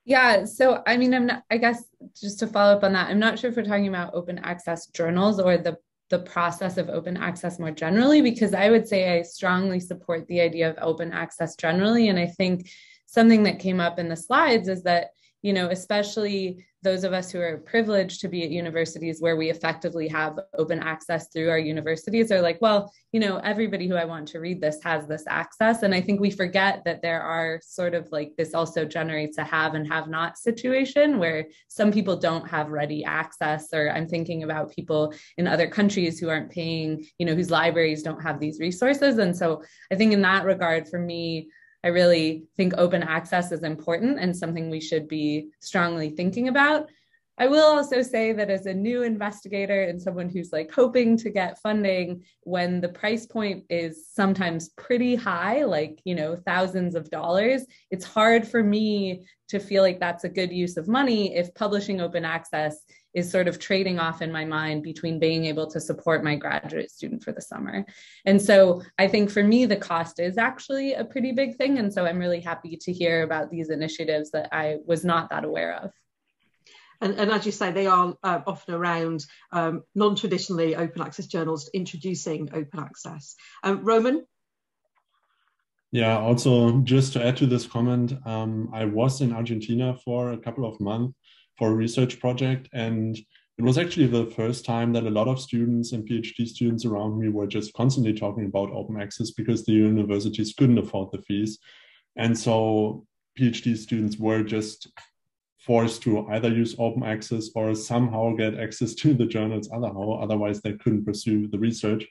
Yeah, so I mean, I guess just to follow up on that, I'm not sure if we're talking about open access journals or the process of open access more generally, because I would say I strongly support the idea of open access generally. And I think something that came up in the slides is that, especially those of us who are privileged to be at universities where we effectively have open access through our universities are like, well, everybody who I want to read this has this access. And I think we forget that there are sort of like this also generates a have and have not situation where some people don't have ready access, or I'm thinking about people in other countries who aren't paying, whose libraries don't have these resources. And so I think in that regard, for me, I really think open access is important and something we should be strongly thinking about. I will also say that as a new investigator and someone who's like hoping to get funding, when the price point is sometimes pretty high, like, thousands of dollars, it's hard for me to feel like that's a good use of money if publishing open access is sort of trading off in my mind between being able to support my graduate student for the summer. And so I think for me, the cost is actually a pretty big thing. And so I'm really happy to hear about these initiatives that I was not that aware of. And as you say, they are often around non-traditionally open access journals introducing open access. Roman? Yeah, also just to add to this comment, I was in Argentina for a couple of months for a research project, and it was actually the first time that a lot of students and PhD students around me were just constantly talking about open access because the universities couldn't afford the fees. And so PhD students were just forced to either use open access or somehow get access to the journals otherwise they couldn't pursue the research.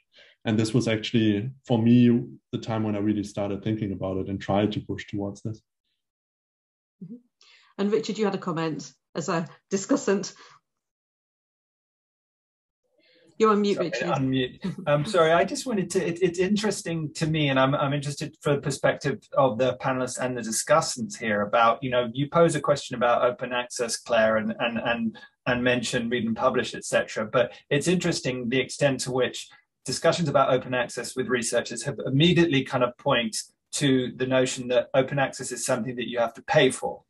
And this was actually, for me, the time when I really started thinking about it and tried to push towards this. And Richard, you had a comment as a discussant. You're on mute, Richard. Unmute. Sorry, I just wanted to, it's interesting to me, and I'm interested for the perspective of the panelists and the discussants here about, you pose a question about open access, Claire, and mention read and publish, etc. But it's interesting the extent to which discussions about open access with researchers have immediately kind of point to the notion that open access is something that you have to pay for.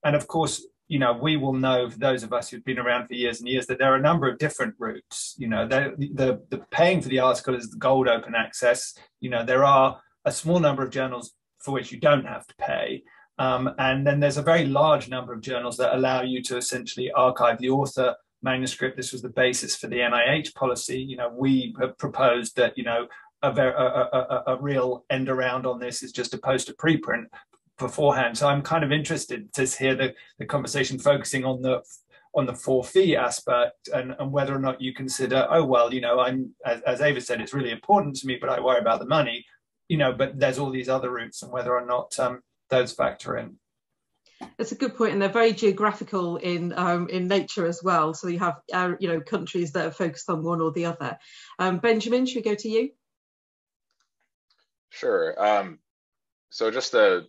And of course, we will know, for those of us who've been around for years and years, that there are a number of different routes. The paying for the article is the gold open access. There are a small number of journals for which you don't have to pay. And then there's a very large number of journals that allow you to essentially archive the author manuscript. This was the basis for the NIH policy. We have proposed that, a real end around on this is just to post a preprint beforehand. So I'm kind of interested to hear the conversation focusing on the for fee aspect and whether or not you consider, oh, well, I'm, as Ava said, it's really important to me, but I worry about the money, but there's all these other routes and whether or not those factor in. That's a good point, and they're very geographical in nature as well. So you have countries that are focused on one or the other. Benjamin, should we go to you? Sure. So just to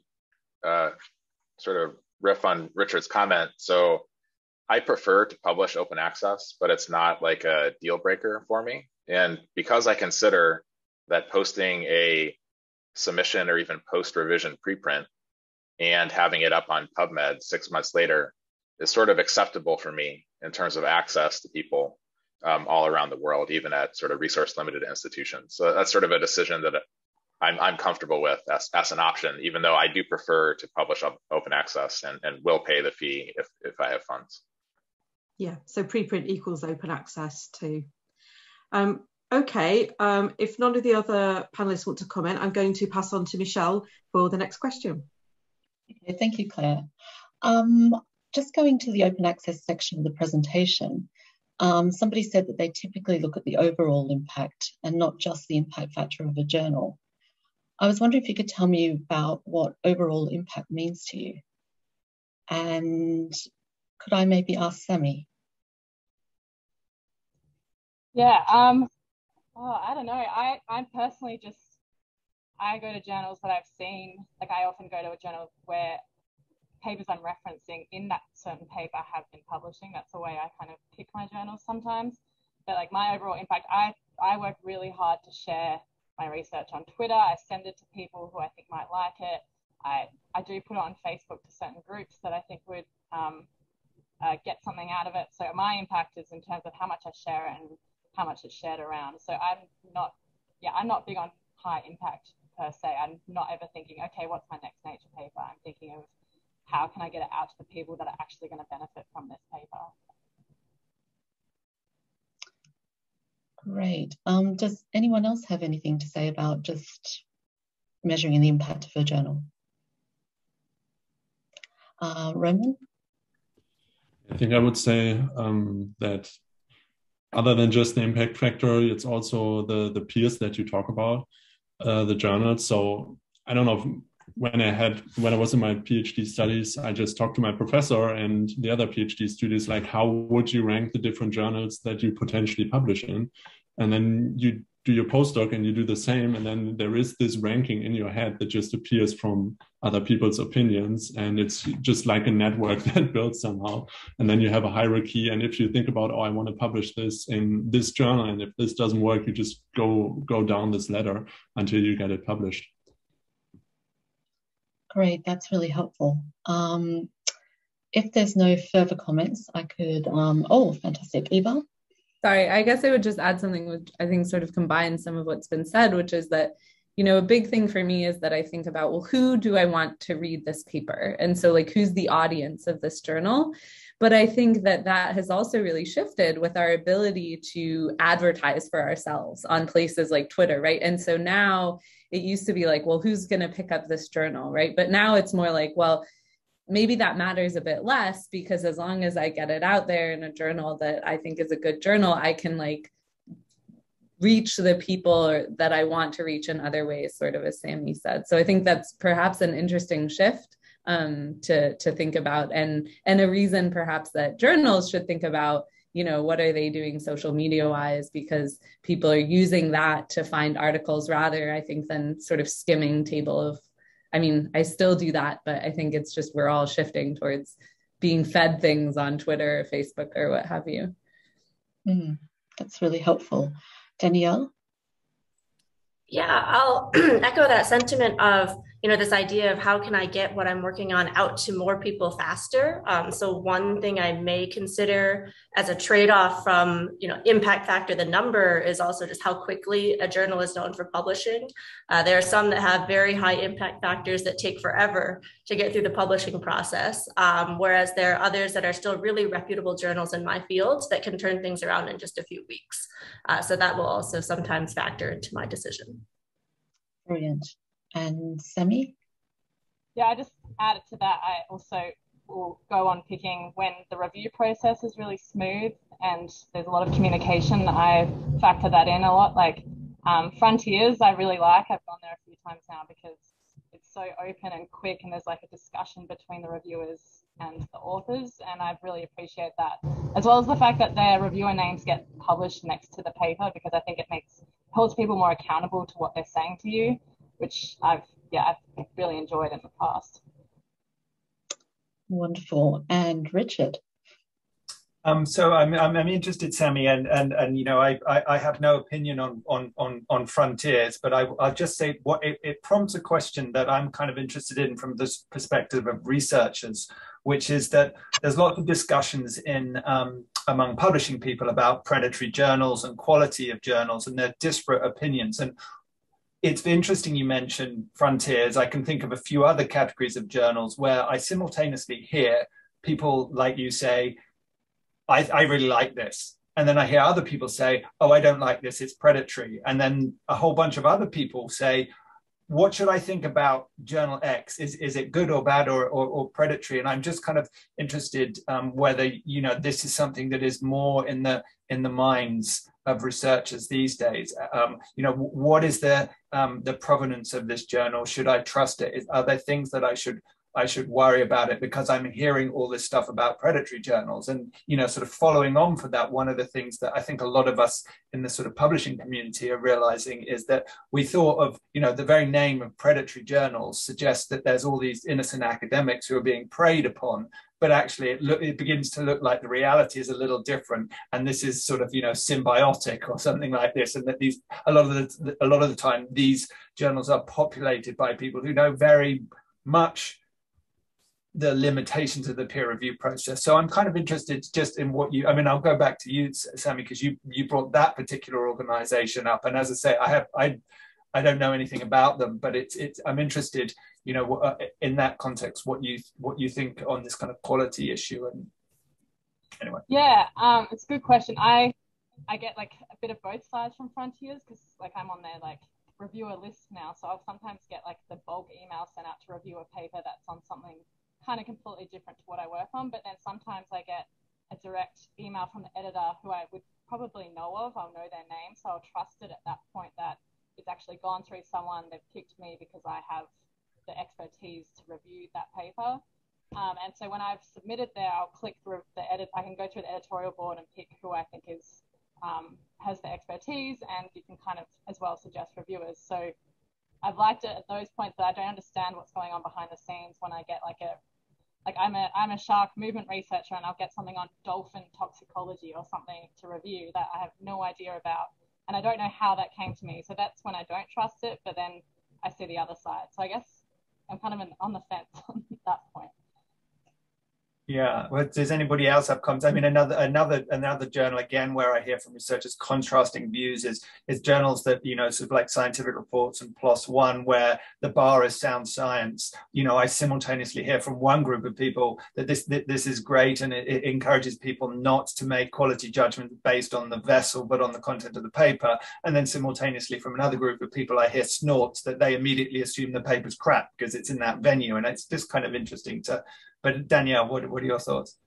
sort of riff on Richard's comment. So I prefer to publish open access, but it's not like a deal breaker for me. And because I consider that posting a submission or even post-revision preprint and having it up on PubMed 6 months later is sort of acceptable for me in terms of access to people all around the world, even at sort of resource-limited institutions. So that's sort of a decision that I'm comfortable with as an option, even though I do prefer to publish open access and will pay the fee if I have funds. Yeah, so preprint equals open access too. Okay, if none of the other panelists want to comment, I'm going to pass on to Michelle for the next question. Okay, thank you, Claire. Just going to the open access section of the presentation, somebody said that they typically look at the overall impact and not just the impact factor of a journal. I was wondering if you could tell me about what overall impact means to you. And could I maybe ask Sammy? Yeah, I don't know. I'm personally I go to journals that I've seen, like I often go to a journal where papers I'm referencing in that certain paper have been publishing. That's the way I kind of pick my journals sometimes. But like my overall impact, I work really hard to share my research on Twitter. I send it to people who I think might like it. I do put it on Facebook to certain groups that I think would get something out of it. So my impact is in terms of how much I share it and how much it's shared around. So I'm not big on high impact per se. I'm not ever thinking, okay, what's my next Nature paper? I'm thinking of how can I get it out to the people that are actually going to benefit from this paper. Great. Does anyone else have anything to say about just measuring the impact of a journal? Roman? I think I would say that other than just the impact factor, it's also the peers that you talk about, the journals. So I don't know if when I was in my PhD studies, I just talked to my professor and the other PhD students, like, how would you rank the different journals that you potentially publish in? And then you do your postdoc and you do the same. And then there is this ranking in your head that just appears from other people's opinions. And it's just like a network that builds somehow. And then you have a hierarchy. And if you think about, oh, I want to publish this in this journal, and if this doesn't work, you just go down this ladder until you get it published. Great, that's really helpful. If there's no further comments, I could, oh, fantastic. Eva? Sorry, I guess I would just add something which I think sort of combines some of what's been said, which is that, you know, a big thing for me is that I think about, well, who do I want to read this paper? And so like, who's the audience of this journal? But I think that that has also really shifted with our ability to advertise for ourselves on places like Twitter, right? And so now it used to be like, well, who's going to pick up this journal, right? But now it's more like, well, maybe that matters a bit less, because as long as I get it out there in a journal that I think is a good journal, I can like reach the people that I want to reach in other ways, sort of as Sammy said. So I think that's perhaps an interesting shift to think about, and a reason perhaps that journals should think about, you know, what are they doing social media wise, because people are using that to find articles rather, I think, than sort of skimming table of, I mean, I still do that, but I think it's just, we're all shifting towards being fed things on Twitter or Facebook or what have you. That's really helpful. Danielle? Yeah, I'll echo that sentiment of, you know, this idea of how can I get what I'm working on out to more people faster. So one thing I may consider as a trade-off from, you know, impact factor, the number, is also just how quickly a journal is known for publishing. There are some that have very high impact factors that take forever to get through the publishing process, whereas there are others that are still really reputable journals in my field that can turn things around in just a few weeks. So that will also sometimes factor into my decision. Brilliant. And Sammy? Yeah, I just added to that. I also will go on picking when the review process is really smooth and there's a lot of communication. I factor that in a lot. Like Frontiers, I really like. I've gone there a few times now because it's so open and quick, and there's like a discussion between the reviewers and the authors, and I really appreciate that, as well as the fact that their reviewer names get published next to the paper, because I think it holds people more accountable to what they're saying to you, which I've really enjoyed in the past. Wonderful. And Richard? So I'm interested, Sammy, and you know, I have no opinion on frontiers, but I'll just say what it prompts a question that I'm kind of interested in from this perspective of researchers, which is that there's lots of discussions in among publishing people about predatory journals and quality of journals and their disparate opinions. And it's interesting you mentioned frontiers. I can think of a few other categories of journals where I simultaneously hear people like you say, I really like this. And then I hear other people say, oh, I don't like this, it's predatory. And then a whole bunch of other people say, what should I think about journal X? Is it good or bad or predatory? And I'm just kind of interested whether, you know, this is something that is more in the minds of researchers these days. You know, what is the provenance of this journal? Should I trust it? Are there things that I should worry about it because I'm hearing all this stuff about predatory journals? And, you know, sort of following on for that, one of the things that I think a lot of us in the sort of publishing community are realizing is that we thought of, you know, the very name of predatory journals suggests that there's all these innocent academics who are being preyed upon, but actually it begins to look like the reality is a little different. And this is sort of, you know, symbiotic or something like this. And that these, a lot of the time, these journals are populated by people who know very much the limitations of the peer review process. So I'm kind of interested just in what you, I mean, I'll go back to you, Sammy, because you brought that particular organization up. And as I say, I don't know anything about them, but I'm interested, you know, in that context, what you think on this kind of quality issue. And anyway. Yeah, it's a good question. I get like a bit of both sides from Frontiers because like I'm on their like reviewer list now. So I'll sometimes get like the bulk email sent out to review a paper that's on something kind of completely different to what I work on, but then sometimes I get a direct email from the editor who I would probably know of. I'll know their name, so I'll trust it at that point that it's actually gone through someone. They've picked me because I have the expertise to review that paper. And so when I've submitted there, I'll click through the edit. I can go through the editorial board and pick who I think is has the expertise, and you can kind of as well suggest reviewers. So I've liked it at those points that I don't understand what's going on behind the scenes when I get I'm a shark movement researcher and I'll get something on dolphin toxicology or something to review that I have no idea about, and I don't know how that came to me. So that's when I don't trust it, but then I see the other side. So I guess I'm kind of on the fence on that point. Yeah. Well, does anybody else have comments? I mean, another journal again where I hear from researchers contrasting views is journals that, you know, sort of like Scientific Reports and PLOS One, where the bar is sound science. You know, I simultaneously hear from one group of people that this is great and it encourages people not to make quality judgments based on the vessel but on the content of the paper. And then simultaneously from another group of people, I hear snorts that they immediately assume the paper's crap because it's in that venue. And it's just kind of interesting to. But Danielle, what are your thoughts?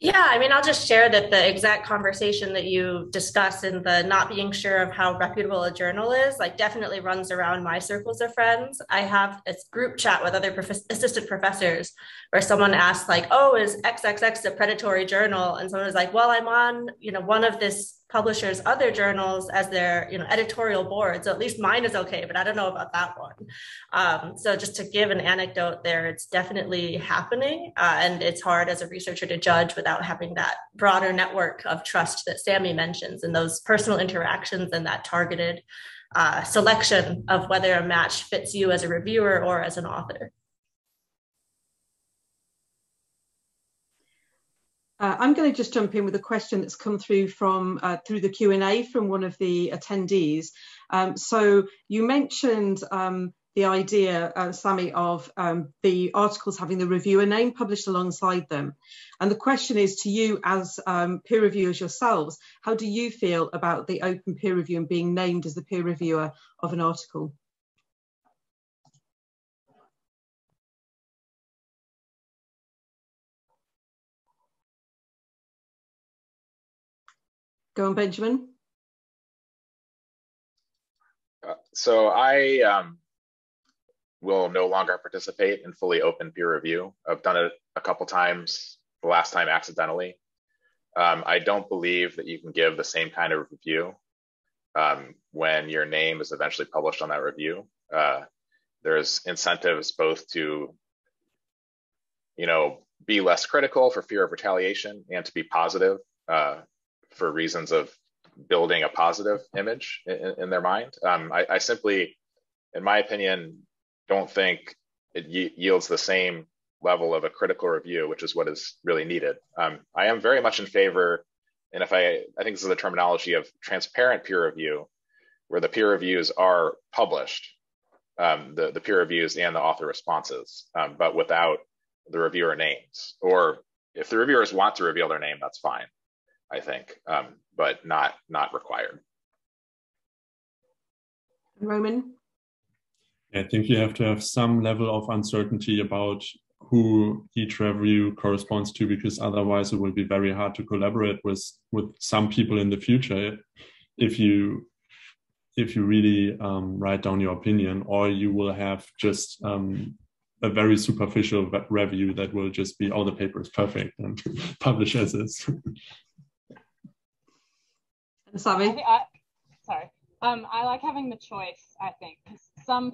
Yeah, I mean, I'll just share that the exact conversation that you discussed and the not being sure of how reputable a journal is, like definitely runs around my circles of friends. I have a group chat with other assistant professors where someone asked like, oh, is XXX a predatory journal? And someone was like, well, I'm on, you know, one of this publishers' other journals as their, you know, editorial board. So at least mine is okay, but I don't know about that one. So just to give an anecdote there, it's definitely happening. And it's hard as a researcher to judge without having that broader network of trust that Sammy mentions and those personal interactions and that targeted selection of whether a match fits you as a reviewer or as an author. I'm going to just jump in with a question that's come through from through the Q&A from one of the attendees. So you mentioned the idea, Sammy, of the articles having the reviewer name published alongside them. And the question is to you as peer reviewers yourselves, how do you feel about the open peer review and being named as the peer reviewer of an article? Go on, Benjamin. So I will no longer participate in fully open peer review. I've done it a couple times, the last time accidentally. I don't believe that you can give the same kind of review when your name is eventually published on that review. There's incentives both to be less critical for fear of retaliation and to be positive for reasons of building a positive image in their mind. I simply, in my opinion, don't think it yields the same level of a critical review, which is what is really needed. I am very much in favor, and I think this is the terminology of transparent peer review, where the peer reviews are published, the peer reviews and the author responses, but without the reviewer names. Or if the reviewers want to reveal their name, that's fine, I think, but not required. Roman? I think you have to have some level of uncertainty about who each review corresponds to, because otherwise it will be very hard to collaborate with some people in the future if you really write down your opinion, or you will have just a very superficial review that will just be, oh, the paper is perfect, and publish as is. Sami? I like having the choice, I think, because some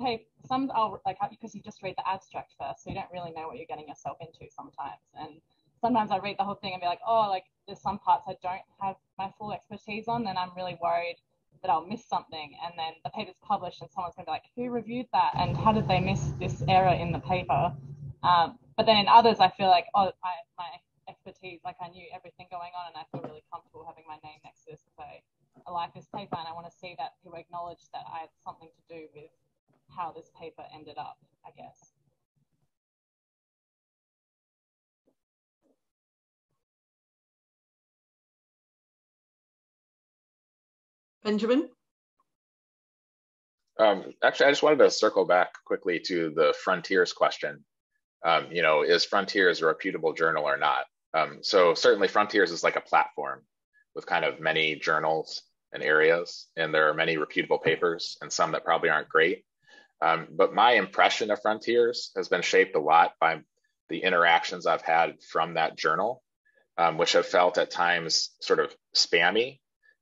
I'll like, because you just read the abstract first, so you don't really know what you're getting yourself into sometimes. And sometimes I read the whole thing and be like, oh, like there's some parts I don't have my full expertise on, and I'm really worried that I'll miss something. And then the paper's published and someone's gonna be like, who reviewed that? And how did they miss this error in the paper? But then in others, I feel like, oh, my expertise, like I knew everything going on, and I feel really comfortable having my name next to this because I like this paper, and I want to see that people acknowledge that I had something to do with how this paper ended up, I guess. Benjamin? Actually, I just wanted to circle back quickly to the Frontiers question. Is Frontiers a reputable journal or not? So certainly Frontiers is like a platform with kind of many journals and areas, and there are many reputable papers and some that probably aren't great. But my impression of Frontiers has been shaped a lot by the interactions I've had from that journal, which have felt at times sort of spammy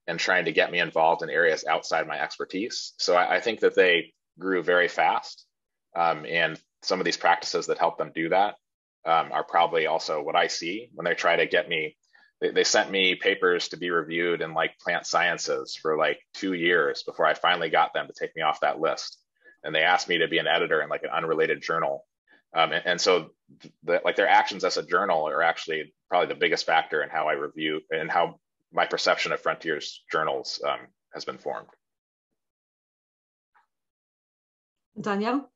and trying to get me involved in areas outside my expertise. So I think that they grew very fast, and some of these practices that help them do that are probably also what I see when they try to get me. They sent me papers to be reviewed in like plant sciences for like 2 years before I finally got them to take me off that list. And they asked me to be an editor in like an unrelated journal. And so their actions as a journal are actually probably the biggest factor in how I review and how my perception of Frontiers journals has been formed. Danielle?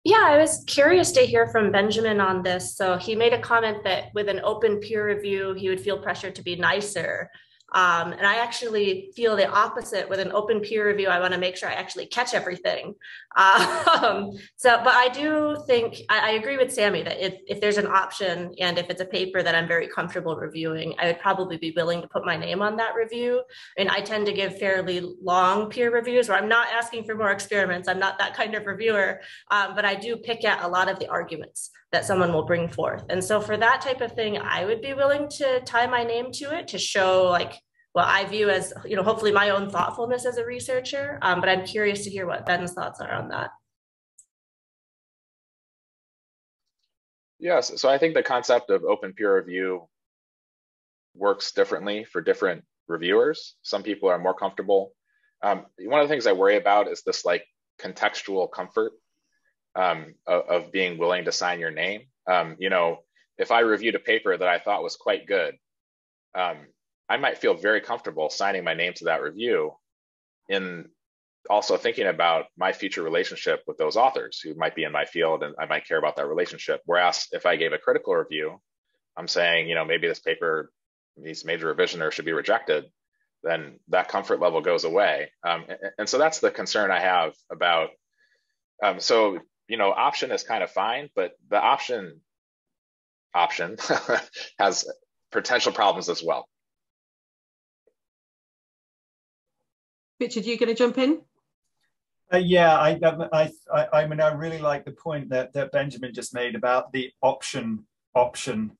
Yeah, I was curious to hear from Benjamin on this. So he made a comment that with an open peer review, he would feel pressured to be nicer. And I actually feel the opposite. With an open peer review, I want to make sure I actually catch everything. But I do think, I agree with Sami that if there's an option and if it's a paper that I'm very comfortable reviewing, I would probably be willing to put my name on that review. And I tend to give fairly long peer reviews where I'm not asking for more experiments. I'm not that kind of reviewer, but I do pick at a lot of the arguments that someone will bring forth. And so for that type of thing, I would be willing to tie my name to it to show like what I view as, hopefully my own thoughtfulness as a researcher. But I'm curious to hear what Ben's thoughts are on that. Yes, so I think the concept of open peer review works differently for different reviewers. Some people are more comfortable. One of the things I worry about is this like contextual comfort of being willing to sign your name. If I reviewed a paper that I thought was quite good, I might feel very comfortable signing my name to that review, in also thinking about my future relationship with those authors who might be in my field, and I might care about that relationship. Whereas if I gave a critical review, I'm saying, maybe this paper needs major revision or should be rejected, then that comfort level goes away. And so that's the concern I have about, option is kind of fine, but the option has potential problems as well. Richard, you going to jump in? Yeah, I mean, I really like the point that Benjamin just made about the option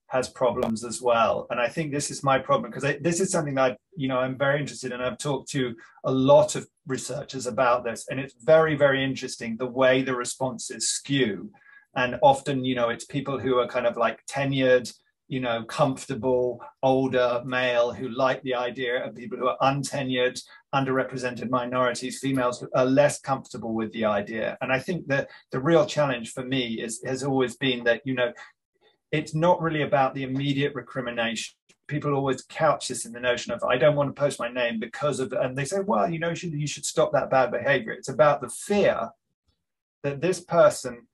has problems as well. And I think this is my problem, because this is something that I'm very interested in. I've talked to a lot of researchers about this, and it's very, very interesting the way the responses skew. And often, you know, it's people who are kind of like tenured, you know, comfortable, older male who like the idea, of people who are untenured, underrepresented minorities, females who are less comfortable with the idea. And I think that the real challenge for me has always been that, you know, it's not really about the immediate recrimination. People always couch this in the notion of, I don't want to post my name because of, and they say, well, you know, you should stop that bad behavior. It's about the fear that this person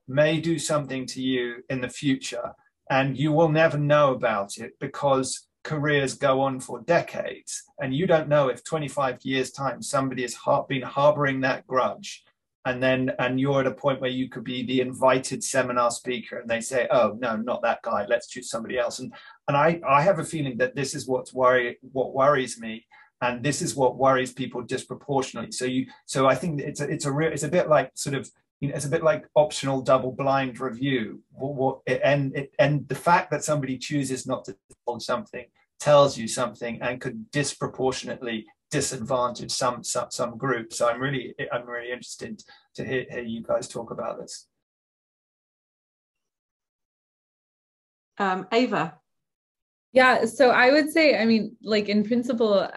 may do something to you in the future and you will never know about it because careers go on for decades. And you don't know if 25 years time, somebody has been harboring that grudge. And you're at a point where you could be the invited seminar speaker and they say, oh, no, not that guy, let's choose somebody else. And I have a feeling that this is what worries me. And this is what worries people disproportionately. So I think it's a bit like sort of, you know, it's a bit like optional double-blind review. And the fact that somebody chooses not to hold something tells you something and could disproportionately disadvantage some group. So I'm really interested to hear you guys talk about this. Ava. Yeah, so I would say, I mean, like in principle,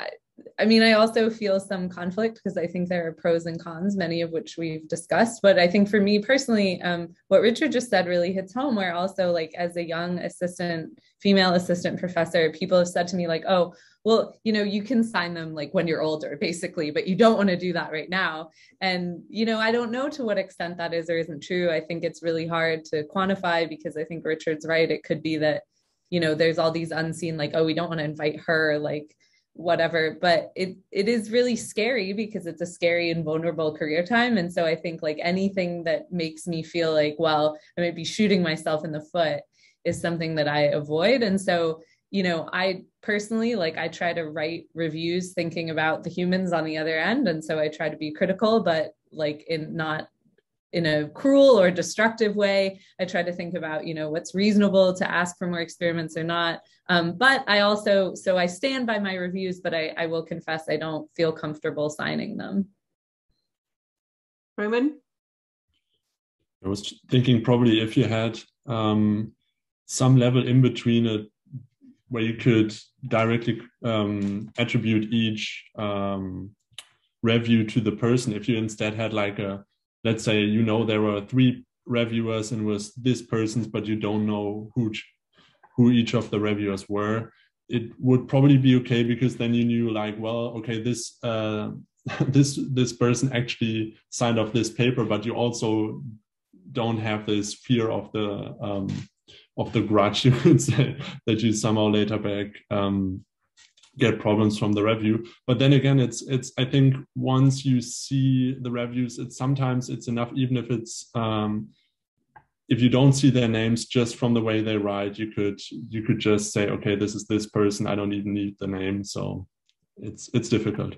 I mean, I also feel some conflict because I think there are pros and cons, many of which we've discussed. But I think for me personally, what Richard just said really hits home, where also like as a young female assistant professor, people have said to me like, oh, well, you know, you can sign them like when you're older, basically, but you don't want to do that right now. And, you know, I don't know to what extent that is or isn't true. I think it's really hard to quantify because I think Richard's right. It could be that, you know, there's all these unseen, like, oh, we don't want to invite her, like, whatever, but it is really scary because it's a scary and vulnerable career time. And so I think like anything that makes me feel like, well, I might be shooting myself in the foot is something that I avoid. And so, you know, I personally, like, I try to write reviews thinking about the humans on the other end. And so I try to be critical, but like not in a cruel or destructive way. I try to think about, you know, what's reasonable to ask for more experiments or not. But I also, so I stand by my reviews, but I will confess I don't feel comfortable signing them. Roman? I was thinking probably if you had some level in between it where you could directly attribute each review to the person. If you instead had like let's say, you know, there were 3 reviewers and was this person's, but you don't know who each of the reviewers were, it would probably be okay because then you knew like, well, okay, this this person actually signed off this paper, but you also don't have this fear of the grudge, you could say, that you somehow later back get problems from the review. But then again, it's I think once you see the reviews, sometimes it's enough, even if it's if you don't see their names, just from the way they write, you could just say, okay, this is this person, I don't even need the name. So it's difficult.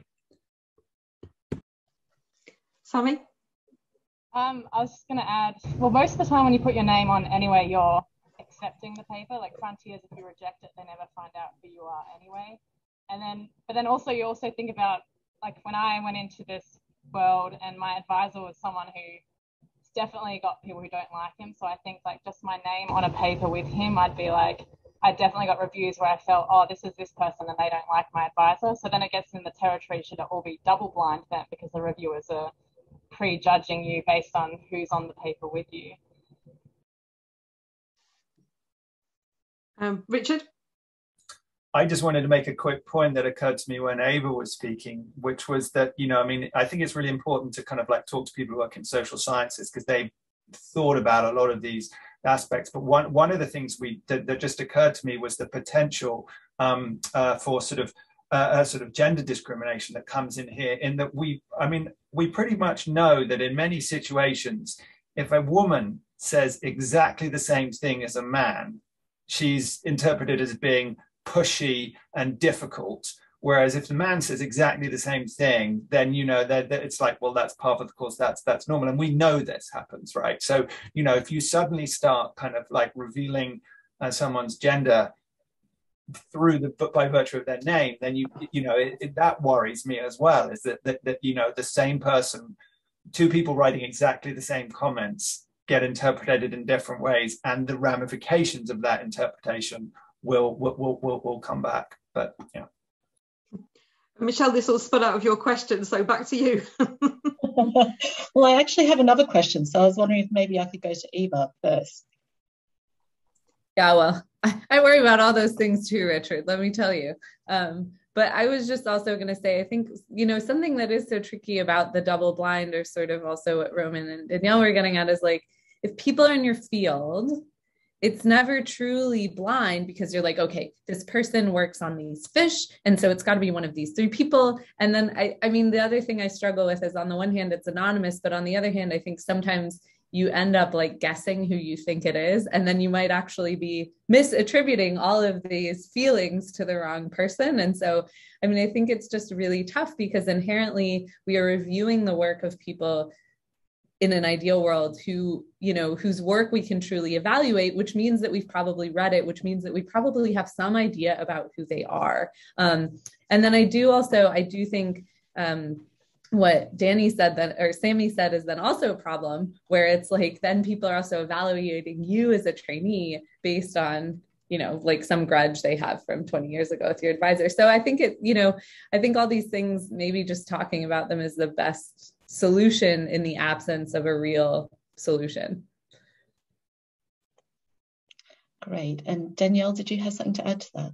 Sammy? I was just going to add, well, most of the time when you put your name on anyway, you're accepting the paper. Like Frontiers, if you reject it, they never find out who you are anyway. But then also you also think about, like, when I went into this world and my advisor was someone who's definitely got people who don't like him. So I think like just my name on a paper with him, I'd be like, I definitely got reviews where I felt, oh, this is this person and they don't like my advisor. So then it gets in the territory, should it all be double blind then, because the reviewers are prejudging you based on who's on the paper with you. Richard? I just wanted to make a quick point that occurred to me when Ava was speaking, which was that, you know, I mean, I think it's really important to kind of like talk to people who work in social sciences because they've thought about a lot of these aspects. But one of the things that just occurred to me was the potential for sort of gender discrimination that comes in here, in that we pretty much know that in many situations, if a woman says exactly the same thing as a man, she's interpreted as being pushy and difficult. Whereas if the man says exactly the same thing, then, you know, that it's like, well, that's part of the course, that's normal. And we know this happens, right? So, you know, if you suddenly start kind of like revealing someone's gender by virtue of their name, then that worries me as well, is that you know, the same person, 2 people writing exactly the same comments get interpreted in different ways, and the ramifications of that interpretation will come back. But yeah. Michelle, this all spun out of your question, so back to you. Well, I actually have another question, so I was wondering if maybe I could go to Eva first. Yeah, well, I worry about all those things too, Richard, let me tell you. But I was just also going to say, I think, something that is so tricky about the double blind, or sort of also what Roman and Danielle were getting at, is like, if people are in your field, it's never truly blind, because you're like, okay, this person works on these fish, and so it's got to be one of these three people. And then, I mean, the other thing I struggle with is, on the one hand, it's anonymous, but on the other hand, I think sometimes you end up like guessing who you think it is, and then you might actually be misattributing all of these feelings to the wrong person. And so, I mean, I think it's just really tough, because inherently we are reviewing the work of people in an ideal world who, whose work we can truly evaluate, which means that we've probably read it, which means that we probably have some idea about who they are. And then I do think, what Danny said, that, or Sammy said, is then also a problem, where it's like, then people are also evaluating you as a trainee based on, like some grudge they have from 20 years ago with your advisor. So I think I think all these things, maybe just talking about them is the best solution in the absence of a real solution. Great. And Danielle, did you have something to add to that?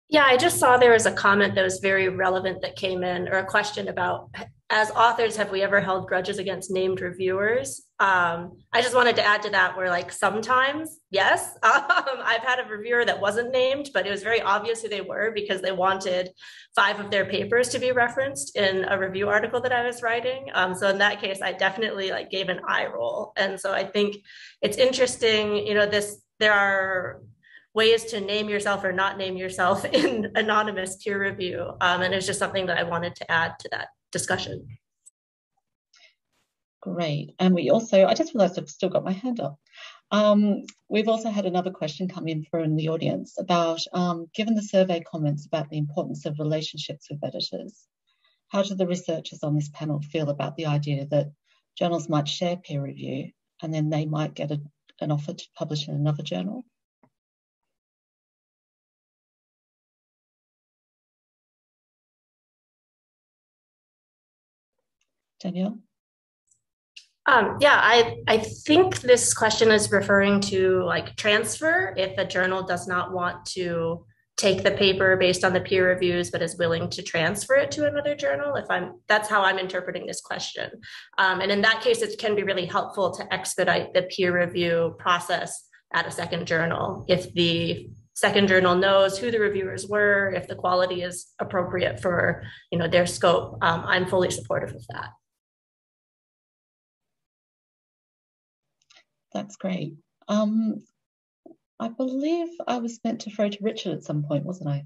Yeah, I just saw there was a comment that was very relevant that came in, or a question about, as authors, have we ever held grudges against named reviewers? I just wanted to add to that, where like sometimes, yes, I've had a reviewer that wasn't named, but it was very obvious who they were, because they wanted 5 of their papers to be referenced in a review article that I was writing. So in that case, I definitely like gave an eye roll. And so I think it's interesting, there are ways to name yourself or not name yourself in anonymous peer review. And it's just something that I wanted to add to that discussion. Great. And we also, I just realized I've still got my hand up. We've also had another question come in from the audience about, given the survey comments about the importance of relationships with editors, how do the researchers on this panel feel about the idea that journals might share peer review and then they might get an offer to publish in another journal? Danielle? Yeah, I think this question is referring to like transfer, if a journal does not want to take the paper based on the peer reviews, but is willing to transfer it to another journal. That's how I'm interpreting this question. And in that case, it can be really helpful to expedite the peer review process at a second journal. If the second journal knows who the reviewers were, if the quality is appropriate for their scope, I'm fully supportive of that. That's great. I believe I was meant to throw to Richard at some point, wasn't I?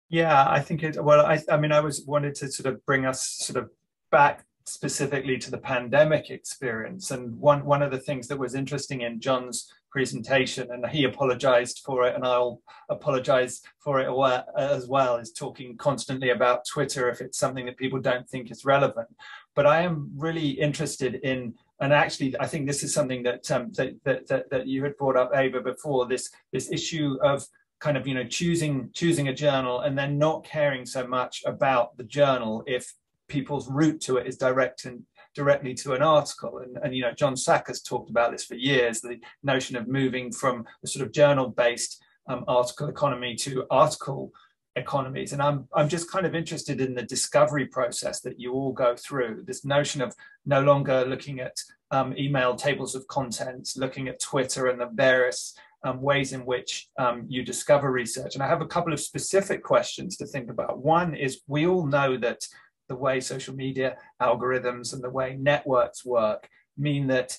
Yeah, I think it. Well, I mean, wanted to sort of bring us sort of back specifically to the pandemic experience. And one of the things that was interesting in John's presentation, and he apologized for it, and I'll apologize for it as well, is talking constantly about Twitter if it's something that people don't think is relevant. But I am really interested in, and actually I think this is something that that you had brought up, Ava, before, this issue of kind of choosing a journal and then not caring so much about the journal if people's route to it is directly to an article. And John Sack has talked about this for years, the notion of moving from the sort of journal-based article economy to article economies. And I'm just kind of interested in the discovery process that you all go through, this notion of no longer looking at email tables of contents, looking at Twitter and the various ways in which you discover research. And I have a couple of specific questions to think about. One is, we all know that the way social media algorithms and the way networks work mean that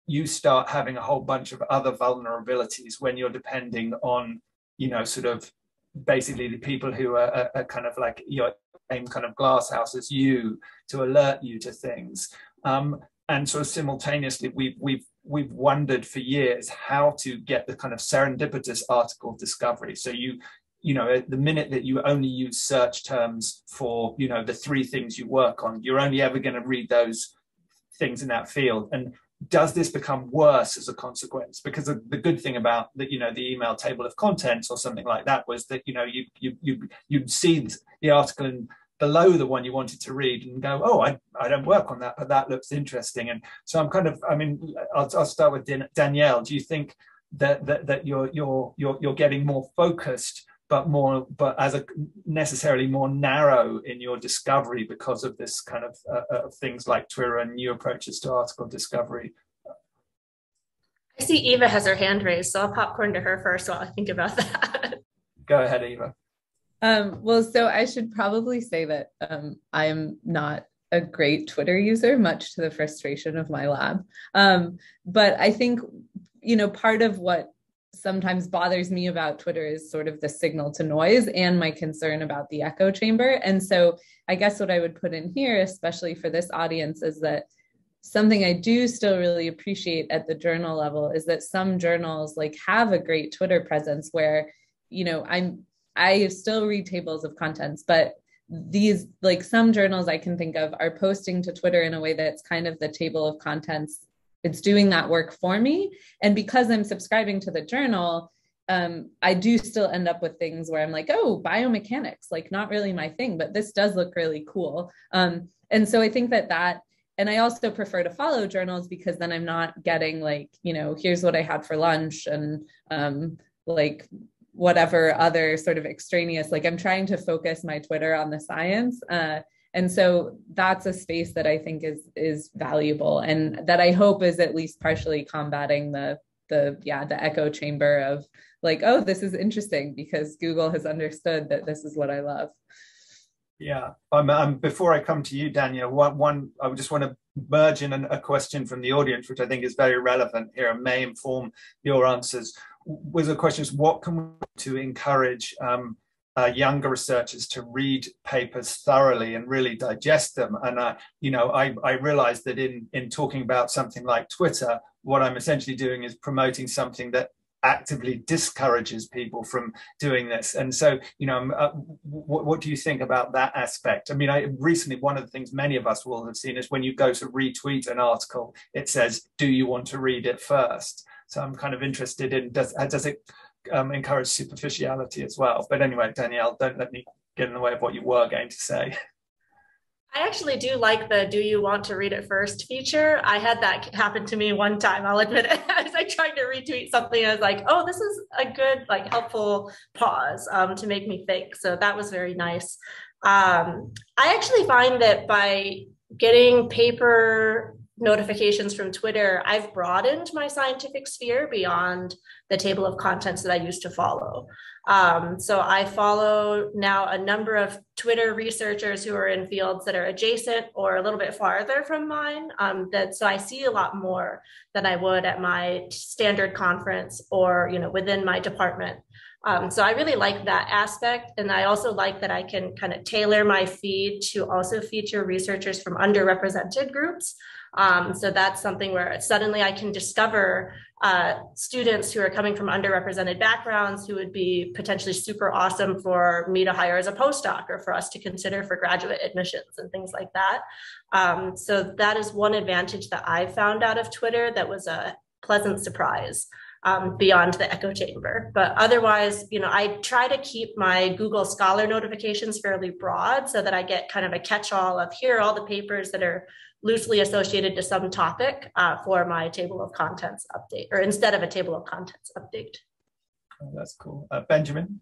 you start having a whole bunch of other vulnerabilities when you're depending on, sort of basically the people who are kind of like your same kind of glass house as you to alert you to things. And sort of simultaneously, we've wondered for years how to get the kind of serendipitous article discovery. So at the minute that you only use search terms for, the 3 things you work on, you're only ever going to read those things in that field? And does this become worse as a consequence? Because the good thing about the email table of contents or something like that was that you'd see the article in below the one you wanted to read and go, oh, I don't work on that, but that looks interesting. And so I'll start with Danielle. Do you think that you're getting more focused, but as a necessarily more narrow in your discovery because of this kind of things like Twitter and new approaches to article discovery? I see Eva has her hand raised, so I'll popcorn to her first while I think about that. Go ahead, Eva. Well, so I should probably say that I am not a great Twitter user, much to the frustration of my lab. But I think, part of what sometimes bothers me about Twitter is sort of the signal to noise and my concern about the echo chamber. And so I guess what I would put in here, especially for this audience, is that something I do still really appreciate at the journal level is that some journals have a great Twitter presence where, I still read tables of contents, but these, some journals I can think of are posting to Twitter in a way that's kind of the table of contents. It's doing that work for me. And because I'm subscribing to the journal, I do still end up with things where I'm like, oh, biomechanics, not really my thing, but this does look really cool. And so I think that, and I also prefer to follow journals because then I'm not getting here's what I had for lunch and whatever other sort of extraneous, I'm trying to focus my Twitter on the science. And so that's a space that I think is valuable and that I hope is at least partially combating the echo chamber of oh, this is interesting because Google has understood that this is what I love. Yeah, before I come to you, Daniel, one I just want to merge in a question from the audience, which I think is very relevant here and may inform your answers. Was the question is, what can we do to encourage younger researchers to read papers thoroughly and really digest them? And I realized that in talking about something like Twitter, what I'm essentially doing is promoting something that actively discourages people from doing this. And so, what do you think about that aspect? I mean, recently, one of the things many of us will have seen is when you go to retweet an article, it says, do you want to read it first? So I'm kind of interested in, does it encourage superficiality as well? But anyway, Danielle, don't let me get in the way of what you were going to say. I actually do like the do you want to read it first feature. I had that happen to me one time, I'll admit it. As I tried to retweet something, I was like, oh, this is a good, helpful pause to make me think. So that was very nice. I actually find that by getting paper notifications from Twitter, I've broadened my scientific sphere beyond the table of contents that I used to follow. So I follow now a number of Twitter researchers who are in fields that are adjacent or a little bit farther from mine. So I see a lot more than I would at my standard conference or within my department. So I really like that aspect. And I also like that I can kind of tailor my feed to also feature researchers from underrepresented groups. So that's something where suddenly I can discover students who are coming from underrepresented backgrounds who would be potentially super awesome for me to hire as a postdoc or for us to consider for graduate admissions and things like that. So that is one advantage that I found out of Twitter that was a pleasant surprise. Beyond the echo chamber. But otherwise, I try to keep my Google Scholar notifications fairly broad so that I get kind of a catch-all of here are all the papers that are loosely associated to some topic for my table of contents update, or instead of a table of contents update. Oh, that's cool. Benjamin?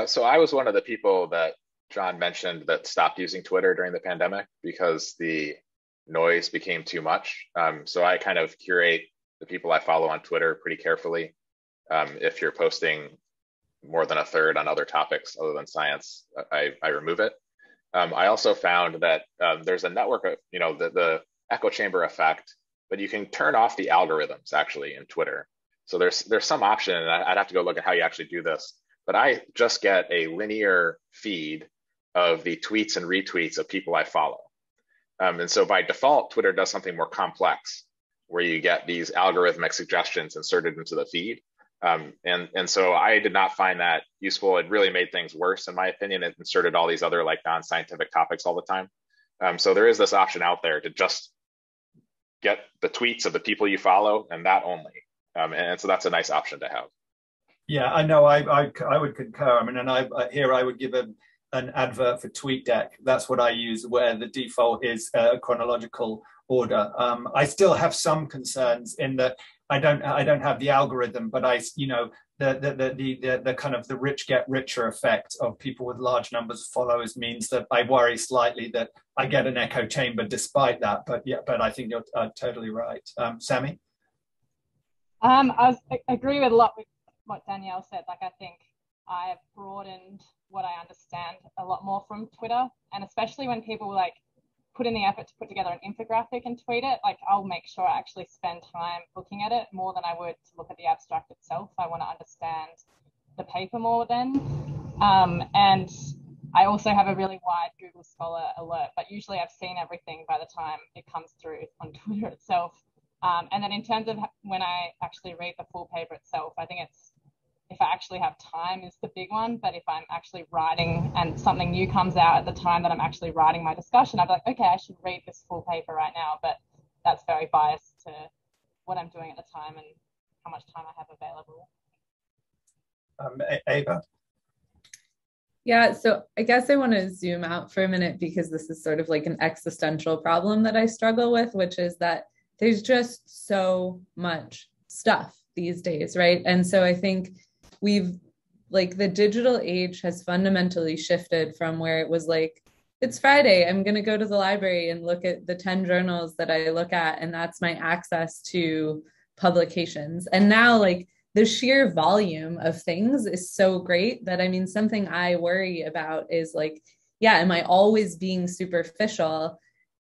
So I was one of the people that John mentioned that stopped using Twitter during the pandemic because the noise became too much. So I kind of curate the people I follow on Twitter pretty carefully. If you're posting more than a third on other topics other than science, I remove it. I also found that there's a network of, the echo chamber effect, but you can turn off the algorithms actually in Twitter. So there's some option, and I'd have to go look at how you actually do this, but I just get a linear feed of the tweets and retweets of people I follow. And so by default, Twitter does something more complex where you get these algorithmic suggestions inserted into the feed. And so I did not find that useful. It really made things worse, in my opinion. It inserted all these other non-scientific topics all the time. So there is this option out there to just get the tweets of the people you follow and that only. And so that's a nice option to have. Yeah, I know. I would concur. I mean, and I would give an advert for TweetDeck. That's what I use, where the default is chronological order. I still have some concerns in that I don't have the algorithm, but the kind of the rich get richer effect of people with large numbers of followers means that I worry slightly that I get an echo chamber despite that. But yeah, but I think you're totally right. Sammy? I agree with a lot with what Danielle said. Like, I think I have broadened what I understand a lot more from Twitter, and especially when people like put in the effort to put together an infographic and tweet it, like I'll make sure I actually spend time looking at it more than I would to look at the abstract itself. I want to understand the paper more then. And I also have a really wide Google Scholar alert, but usually I've seen everything by the time it comes through on Twitter itself. And then in terms of when I actually read the full paper itself, I think it's, if I actually have time is the big one, but if I'm actually writing and something new comes out at the time that I'm actually writing my discussion, I'd be like, okay, I should read this full paper right now, but that's very biased to what I'm doing at the time and how much time I have available. Ava? Yeah, so I guess I want to zoom out for a minute because this is sort of like an existential problem that I struggle with, which is that there's just so much stuff these days, right? And so I think the digital age has fundamentally shifted from where it was like, it's Friday, I'm going to go to the library and look at the 10 journals that I look at, and that's my access to publications. And now, like, the sheer volume of things is so great that, I mean, something I worry about is like, yeah, am I always being superficial?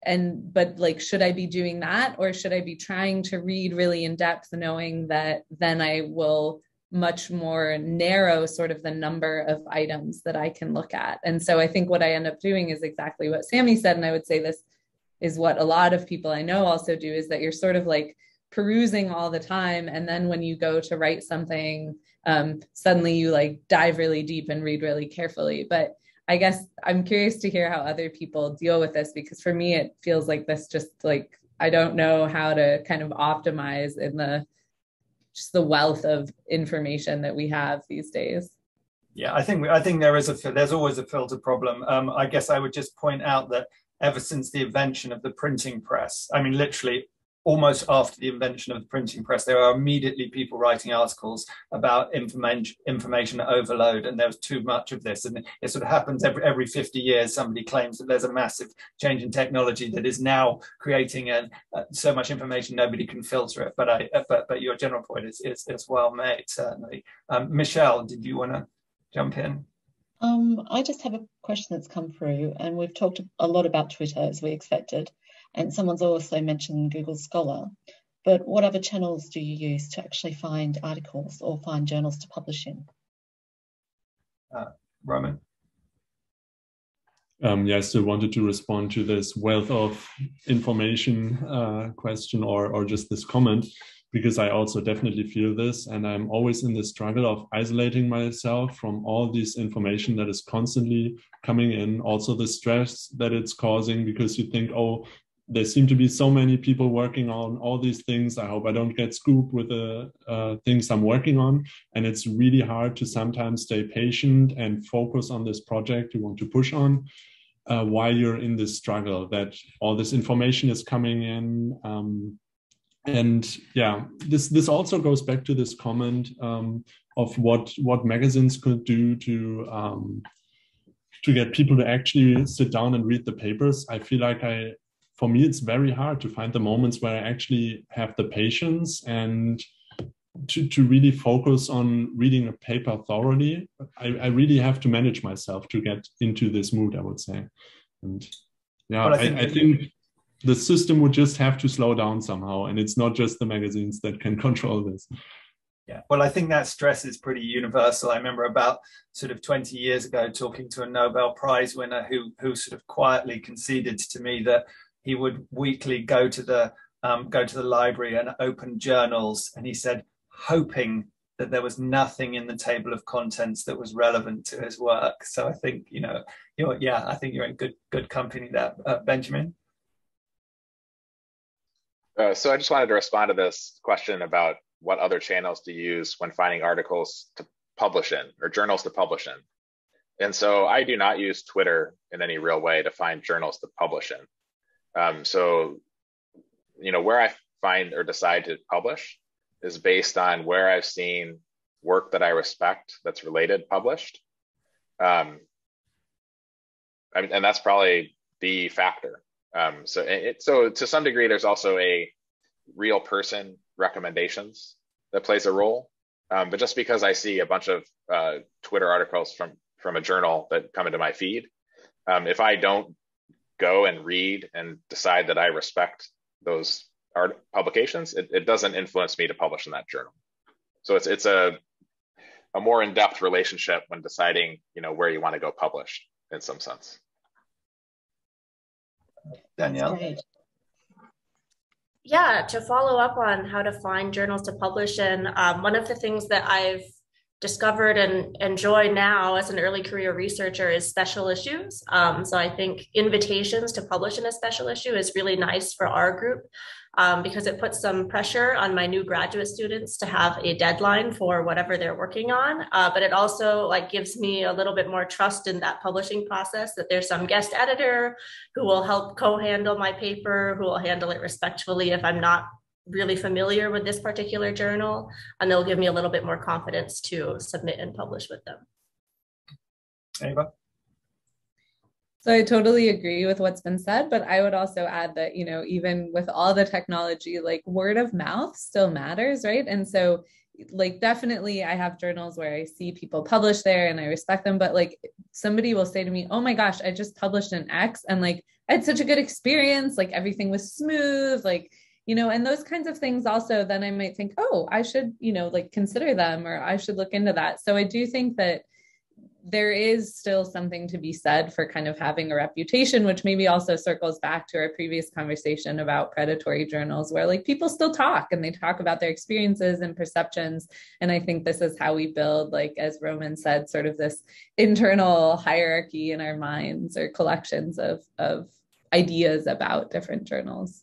But like, should I be doing that? Or should I be trying to read really in depth, knowing that then I will much more narrow sort of the number of items that I can look at? And so I think what I end up doing is exactly what Sammy said. And I would say this is what a lot of people I know also do, is that you're sort of like perusing all the time. And then when you go to write something, suddenly you like dive really deep and read really carefully. But I guess I'm curious to hear how other people deal with this, because for me, it feels like this just like, I don't know how to kind of optimize in just the wealth of information that we have these days. Yeah, I think there's always a filter problem. I guess I would just point out that ever since the invention of the printing press, I mean, literally almost after the invention of the printing press, there are immediately people writing articles about information overload, and there's too much of this. And it sort of happens every 50 years, somebody claims that there's a massive change in technology that is now creating so much information nobody can filter it. But your general point is well made, certainly. Michelle, did you want to jump in? I just have a question that's come through, and we've talked a lot about Twitter as we expected, and someone's also mentioned Google Scholar, but what other channels do you use to actually find articles or find journals to publish in? Roman? Yeah, I still wanted to respond to this wealth of information question or just this comment, because I also definitely feel this, and I'm always in the struggle of isolating myself from all this information that is constantly coming in, also the stress that it's causing, because you think, oh, there seem to be so many people working on all these things. I hope I don't get scooped with the things I'm working on. And it's really hard to sometimes stay patient and focus on this project you want to push on while you're in this struggle that all this information is coming in. And yeah, this also goes back to this comment of what magazines could do to get people to actually sit down and read the papers. I feel like for me, it's very hard to find the moments where I actually have the patience and to really focus on reading a paper thoroughly. I really have to manage myself to get into this mood, I would say. And yeah, I think the system would just have to slow down somehow, and it's not just the magazines that can control this. Yeah, well, I think that stress is pretty universal. I remember about sort of 20 years ago talking to a Nobel Prize winner who sort of quietly conceded to me that he would weekly go to the library and open journals, and he said, hoping that there was nothing in the table of contents that was relevant to his work. So I think, I think you're in good company there, Benjamin. So I just wanted to respond to this question about what other channels to use when finding articles to publish in or journals to publish in. And so I do not use Twitter in any real way to find journals to publish in. So, where I find or decide to publish is based on where I've seen work that I respect that's related published. And that's probably the factor. So to some degree, there's also a real person recommendations that plays a role. But just because I see a bunch of Twitter articles from a journal that come into my feed, if I don't go and read and decide that I respect those publications, it doesn't influence me to publish in that journal. So it's a more in-depth relationship when deciding, where you want to go publish in some sense. Danielle? Yeah, to follow up on how to find journals to publish in, one of the things that I've discovered and enjoy now as an early career researcher is special issues. So I think invitations to publish in a special issue is really nice for our group because it puts some pressure on my new graduate students to have a deadline for whatever they're working on. But it also gives me a little bit more trust in that publishing process, that there's some guest editor who will help co-handle my paper, who will handle it respectfully if I'm not really familiar with this particular journal, and they'll give me a little bit more confidence to submit and publish with them. Ava? So I totally agree with what's been said, but I would also add that, even with all the technology, word of mouth still matters, right? And so definitely I have journals where I see people publish there and I respect them, but somebody will say to me, oh my gosh, I just published in X and I had such a good experience, everything was smooth, and those kinds of things also, then I might think, oh, I should, consider them, or I should look into that. So I do think that there is still something to be said for kind of having a reputation, which maybe also circles back to our previous conversation about predatory journals, where people still talk and they talk about their experiences and perceptions. And I think this is how we build, as Roman said, sort of this internal hierarchy in our minds, or collections of ideas about different journals.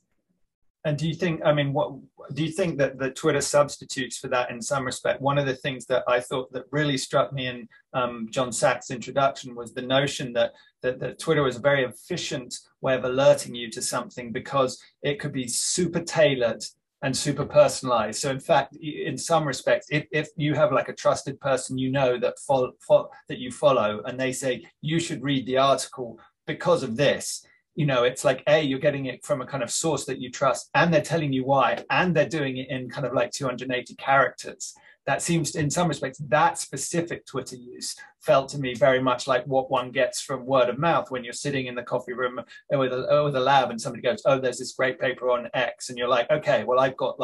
And do you think, what do you think that the Twitter substitutes for that in some respect? One of the things that I thought that really struck me in John Sachs' introduction was the notion that Twitter was a very efficient way of alerting you to something, because it could be super tailored and super personalized. So in fact, in some respects, if you have a trusted person that you follow, and they say, you should read the article because of this, it's you're getting it from a kind of source that you trust, and they're telling you why, and they're doing it in kind of 280 characters. That seems, in some respects, that specific Twitter use felt to me very much like what one gets from word of mouth when you're sitting in the coffee room with a lab and somebody goes, oh, there's this great paper on X, and you're like, okay, well, I've got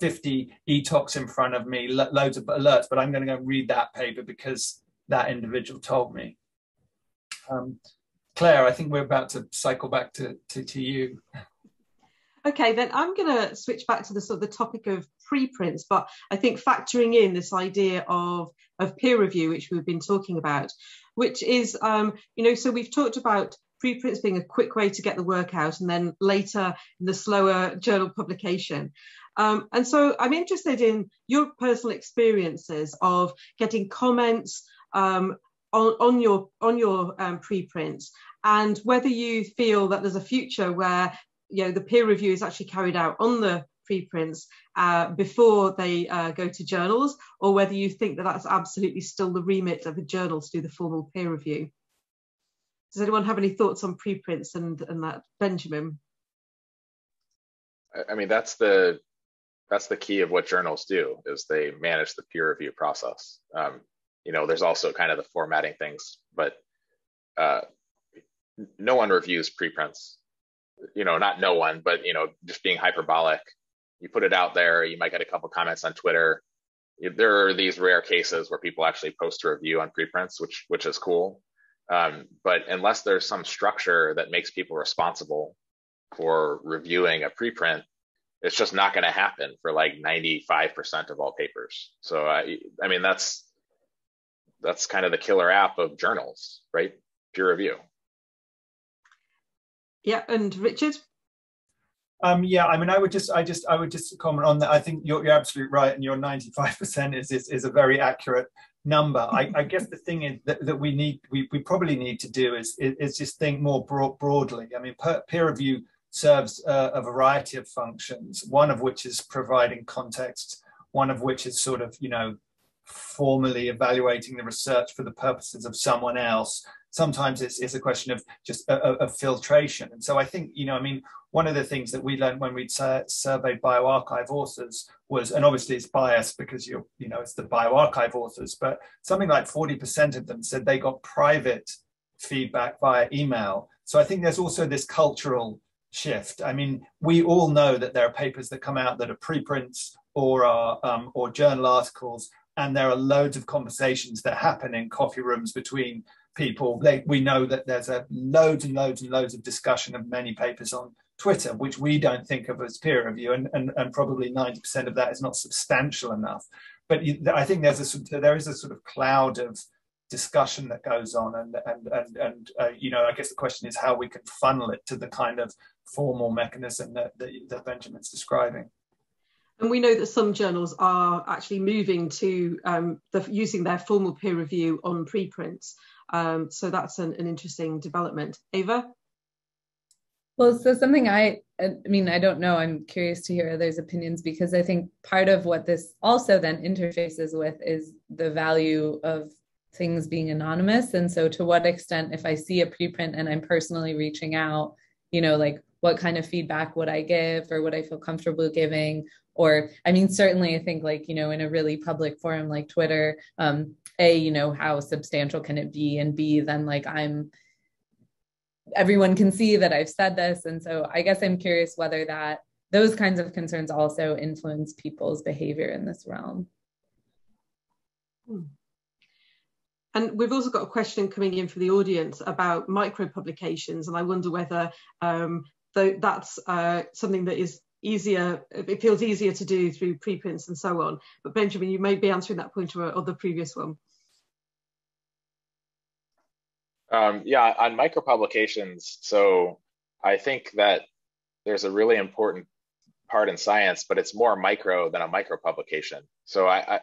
50 e-talks in front of me, loads of alerts, but I'm going to go read that paper because that individual told me. Claire, I think we're about to cycle back to you. Okay, then I'm going to switch back to the topic of preprints, but I think factoring in this idea of peer review, which we've been talking about, which is, so we've talked about preprints being a quick way to get the work out, and then later in the slower journal publication. And so I'm interested in your personal experiences of getting comments on your preprints, and whether you feel that there's a future where the peer review is actually carried out on the preprints before they go to journals, or whether you think that that's absolutely still the remit of a journal to do the formal peer review. Does anyone have any thoughts on preprints and that, Benjamin? That's the key of what journals do, is they manage the peer review process. There's also kind of the formatting things, but no one reviews preprints. Not no one, but just being hyperbolic. You put it out there, you might get a couple comments on Twitter. There are these rare cases where people actually post a review on preprints, which is cool. But unless there's some structure that makes people responsible for reviewing a preprint, it's just not going to happen for like 95% of all papers. So I mean, that's kind of the killer app of journals, right? Peer review. Yeah, and Richard? Yeah, I mean, I would just comment on that. I think you're absolutely right, and your 95% is a very accurate number. I guess the thing is that we probably need to do is just think more broadly. I mean, peer review serves a variety of functions, one of which is providing context, one of which is sort of, formally evaluating the research for the purposes of someone else. Sometimes it's a question of just a filtration. And so I think, I mean, one of the things that we learned when we surveyed bioarchive authors was, and obviously it's biased because it's the bioarchive authors, but something like 40% of them said they got private feedback via email. So I think there's also this cultural shift. I mean, we all know that there are papers that come out that are preprints or journal articles, and there are loads of conversations that happen in coffee rooms between people. We know that there's loads and loads and loads of discussion of many papers on Twitter, which we don't think of as peer review, and probably 90% of that is not substantial enough. But I think there is a sort of cloud of discussion that goes on, and I guess the question is how we can funnel it to the kind of formal mechanism that Benjamin's describing. And we know that some journals are actually moving to using their formal peer review on preprints. So that's an interesting development. Ava? Well, so something I don't know, I'm curious to hear others' opinions, because I think part of what this also then interfaces with is the value of things being anonymous. And so to what extent, if I see a preprint and I'm personally reaching out, like what kind of feedback would I give, or would I feel comfortable giving? Or, I mean, certainly I think like, in a really public forum like Twitter, A, how substantial can it be? And B, then like everyone can see that I've said this. And so I guess I'm curious whether those kinds of concerns also influence people's behavior in this realm. And we've also got a question coming in from the audience about micro publications. And I wonder whether that's something that is easier, it feels easier to do through preprints and so on. But Benjamin, you may be answering that point or the previous one. Yeah, on micro publications. So I think that there's a really important part in science, but it's more micro than a micro publication. So I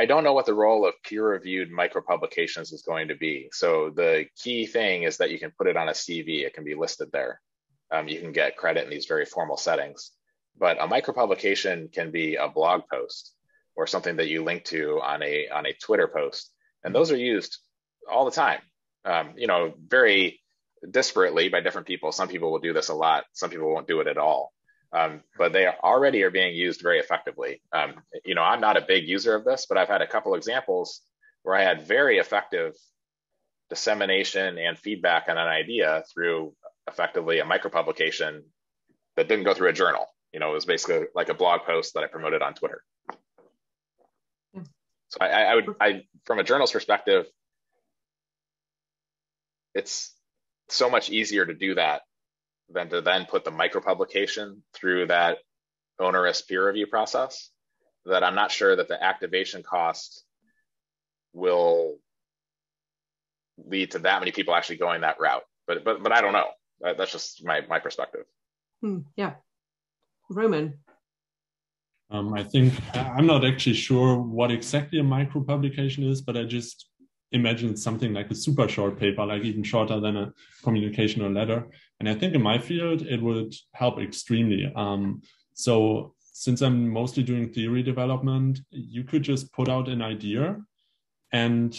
don't know what the role of peer-reviewed micro publications is going to be. So the key thing is that you can put it on a CV. It can be listed there. You can get credit in these very formal settings. But a micro publication can be a blog post or something that you link to on a Twitter post, and those are used all the time. Very disparately by different people. Some people will do this a lot. Some people won't do it at all. But they already are being used very effectively. I'm not a big user of this, but I've had a couple examples where I had very effective dissemination and feedback on an idea through effectively a micropublication that didn't go through a journal. It was basically like a blog post that I promoted on Twitter. So I from a journal's perspective, it's so much easier to do that than to then put the micropublication through that onerous peer review process, that I'm not sure that the activation cost will lead to that many people actually going that route. But I don't know. That's just my perspective. Yeah. Roman? I think I'm not actually sure what exactly a micropublication is, but I just imagine it's something like a super short paper, like even shorter than a communication or letter. And I think in my field, it would help extremely. So since I'm mostly doing theory development, you could just put out an idea and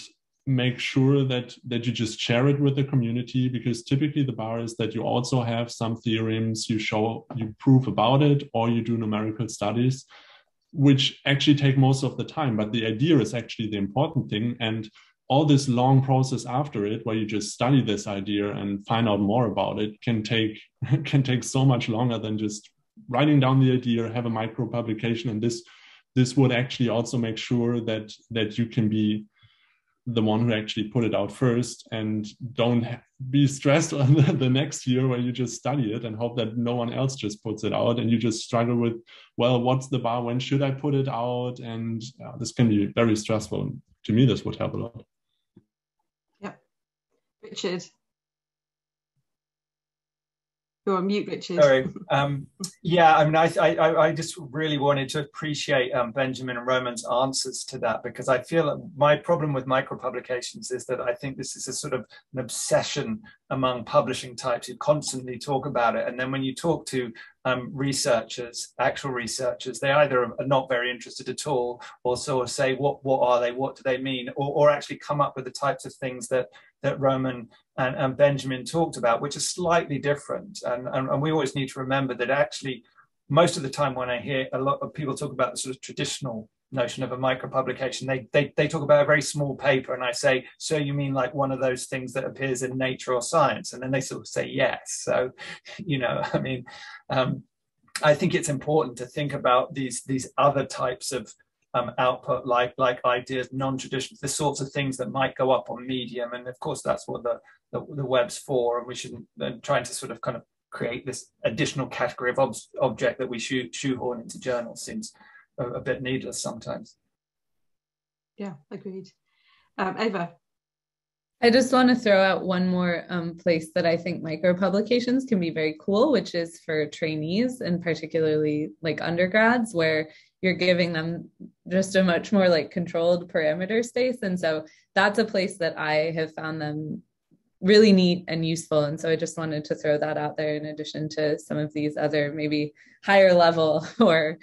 make sure that you just share it with the community, because typically the bar is that you also have some theorems, you prove about it, or you do numerical studies, which actually take most of the time. But the idea is actually the important thing. And all this long process after it, where you just study this idea and find out more about it, can take so much longer than just writing down the idea, have a micro publication. And this would actually also make sure that you can be the one who actually put it out first, and don't be stressed on the next year where you just study it and hope that no one else just puts it out, and you just struggle with, well, what's the bar, when should I put it out? And this can be very stressful. To me, this would help a lot. Yeah. Richard. You're on mute, Richard. Sorry. Yeah, I mean, I just really wanted to appreciate Benjamin and Roman's answers to that, because I feel that my problem with micropublications is that I think this is a sort of an obsession among publishing types who constantly talk about it. And then when you talk to researchers, actual researchers, they either are not very interested at all, or sort of say, what are they, what do they mean, or actually come up with the types of things that Roman and Benjamin talked about, which are slightly different. And we always need to remember that actually, most of the time when I hear a lot of people talk about the sort of traditional notion of a micropublication, they talk about a very small paper, and I say, so you mean like one of those things that appears in Nature or Science? And then they sort of say yes. So, you know, I mean, I think it's important to think about these other types of output, like ideas, non-traditional, the sorts of things that might go up on Medium. And of course, that's what the web's for. And we shouldn't trying to sort of kind of create this additional category of object that we shoehorn into journals seems a bit needless sometimes. Yeah, agreed. Eva. I just want to throw out one more place that I think micropublications can be very cool, which is for trainees, and particularly like undergrads, where you're giving them just a much more like controlled parameter space. And so that's a place that I have found them really neat and useful. And so I just wanted to throw that out there, in addition to some of these other maybe higher level or,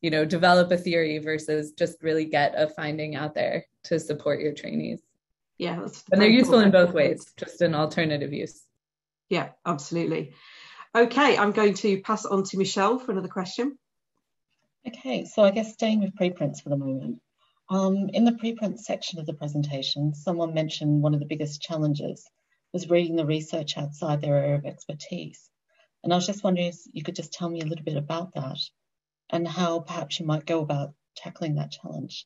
you know, develop a theory versus just really get a finding out there to support your trainees. Yeah, and they're useful in both ways, just an alternative use. Yeah, absolutely. Okay, I'm going to pass it on to Michelle for another question. Okay, so I guess staying with preprints for the moment. In the preprint section of the presentation, someone mentioned one of the biggest challenges was reading the research outside their area of expertise. And I was just wondering if you could just tell me a little bit about that and how perhaps you might go about tackling that challenge.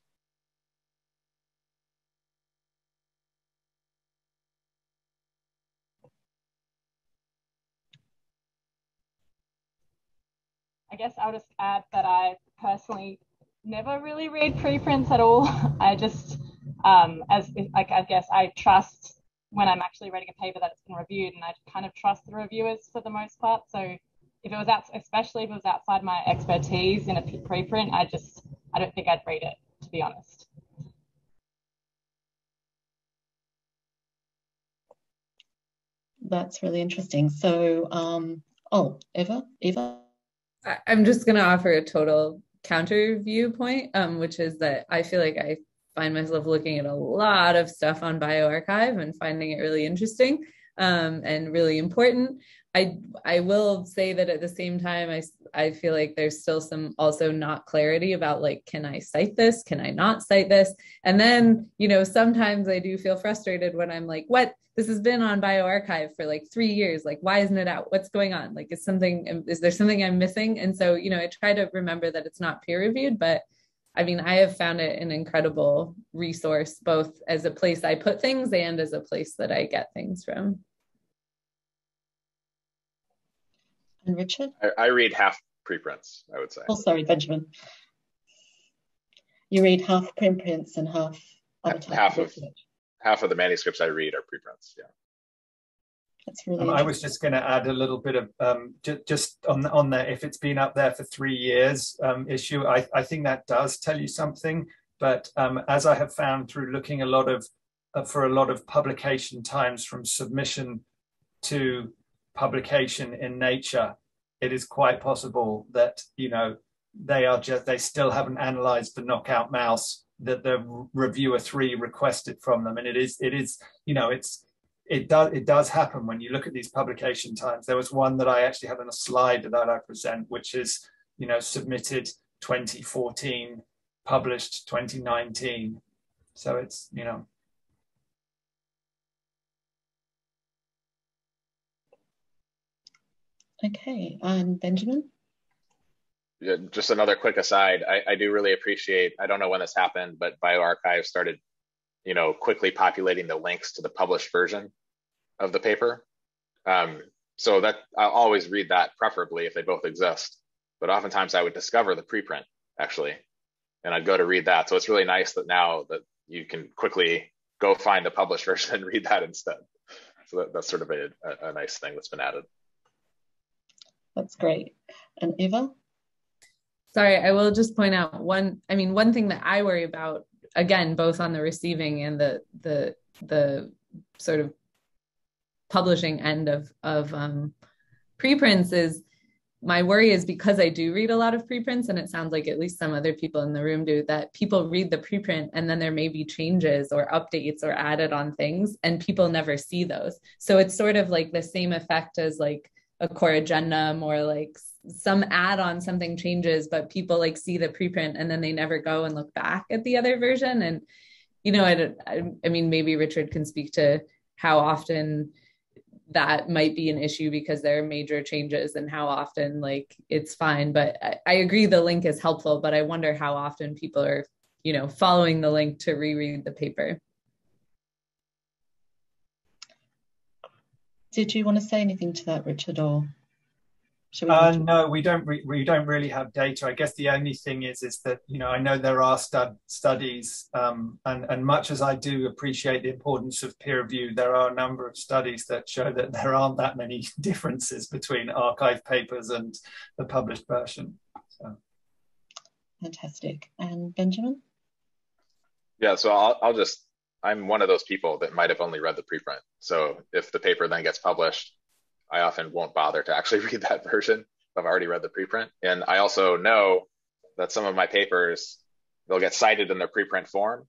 I guess I'll just add that I personally never really read preprints at all. I just, I guess I trust when I'm actually reading a paper that it's been reviewed, and I kind of trust the reviewers for the most part. So if it was especially if it was outside my expertise in a preprint, I don't think I'd read it, to be honest. That's really interesting. So, Eva? I'm just going to offer a total counter viewpoint, which is that I feel like I find myself looking at a lot of stuff on bioRxiv and finding it really interesting and really important. I will say that at the same time, I feel like there's still some also not clarity about like, can I cite this? Can I not cite this? And then, you know, sometimes I do feel frustrated when I'm like, what? This has been on bioRxiv for like 3 years. Like, why isn't it out? What's going on? Like, is there something I'm missing? And so, you know, I try to remember that it's not peer reviewed, but I mean, I have found it an incredible resource, both as a place I put things and as a place that I get things from. And Richard? I read half preprints, I would say. Oh, sorry, Benjamin. You read half preprints and half other types of research. Half of the manuscripts I read are preprints, yeah. That's really I was just going to add a little bit of just on there, if it's been up there for 3 years issue, I think that does tell you something. But as I have found through looking for a lot of publication times from submission to publication in Nature, it is quite possible that, you know, they still haven't analyzed the knockout mouse that the reviewer 3 requested from them. And it is, you know, it does happen when you look at these publication times. There was one that I actually have on a slide that I present, which is, you know, submitted 2014, published 2019. So it's, you know. Okay, and Benjamin? Yeah, just another quick aside. I do really appreciate, I don't know when this happened, but bioRxiv started quickly populating the links to the published version of the paper. So that I'll always read that preferably if they both exist. But oftentimes I would discover the preprint actually, and I'd go to read that. So it's really nice that now that you can quickly go find the published version and read that instead. So that's sort of a nice thing that's been added. That's great. And Eva? Sorry, I will just point out one thing that I worry about, again, both on the receiving and the sort of publishing end of preprints is, my worry is, because I do read a lot of preprints, and it sounds like at least some other people in the room do, that people read the preprint and then there may be changes or updates or added on things and people never see those. So it's sort of like the same effect as like a core agendum, or like some add-on, something changes, but people like see the preprint and then they never go and look back at the other version. And, I mean, maybe Richard can speak to how often that might be an issue because there are major changes and how often like it's fine. But I agree the link is helpful, but I wonder how often people are, following the link to reread the paper. Did you want to say anything to that, Richard, or should we? No, we don't really have data. I guess the only thing is that, I know there are studies, and much as I do appreciate the importance of peer review, there are a number of studies that show that there aren't that many differences between archive papers and the published version. So. Fantastic. And Benjamin? Yeah, so I'm one of those people that might have only read the preprint. So if the paper then gets published, I often won't bother to actually read that version if I've already read the preprint. And I also know that some of my papers, they'll get cited in their preprint form,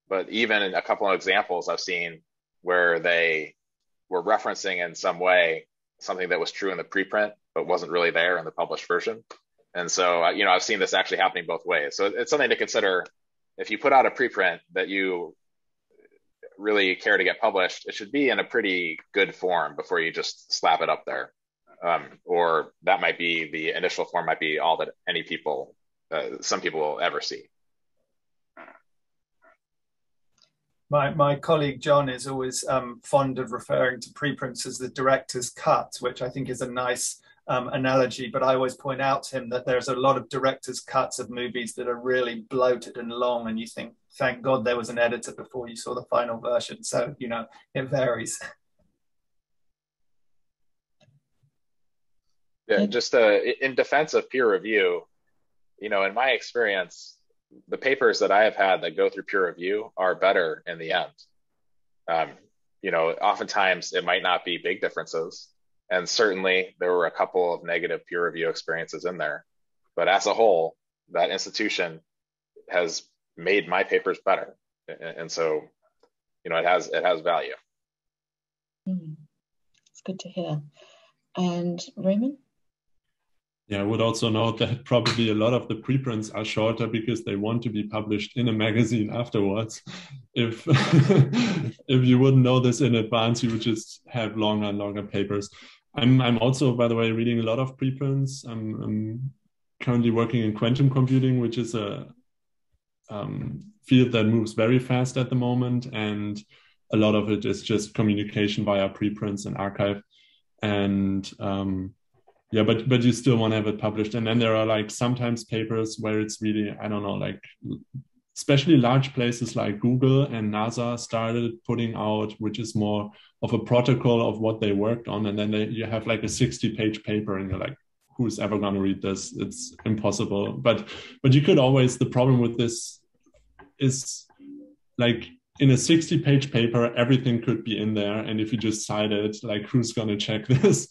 but even in a couple of examples I've seen where they were referencing in some way something that was true in the preprint, but wasn't really there in the published version. And so, I've seen this actually happening both ways. So it's something to consider. If you put out a preprint that you really care to get published, it should be in a pretty good form before you just slap it up there. Or that might be, the initial form might be all that some people will ever see. My colleague John is always fond of referring to preprints as the director's cut, which I think is a nice analogy, but I always point out to him that there's a lot of director's cuts of movies that are really bloated and long, and you think, thank God there was an editor before you saw the final version. So, it varies. Yeah, just in defense of peer review, in my experience, the papers that I have had that go through peer review are better in the end. Oftentimes it might not be big differences. And certainly there were a couple of negative peer review experiences in there. But as a whole, that institution has made my papers better. And so, it has value. It's good to hear. And Raymond? Yeah, I would also note that probably a lot of the preprints are shorter because they want to be published in a magazine afterwards. If if you wouldn't know this in advance, you would just have longer and longer papers. I'm also, by the way, reading a lot of preprints. I'm currently working in quantum computing, which is a field that moves very fast at the moment, and a lot of it is just communication via preprints and archive. And yeah, but you still want to have it published. And then there are like sometimes papers where it's really, I don't know, like especially large places like Google and NASA started putting out, which is more of a protocol of what they worked on. And then you have like a 60-page paper and you're like, who's ever going to read this? It's impossible. But you could always, the problem with this is like in a 60-page paper, everything could be in there. And if you just cite it, like who's going to check this?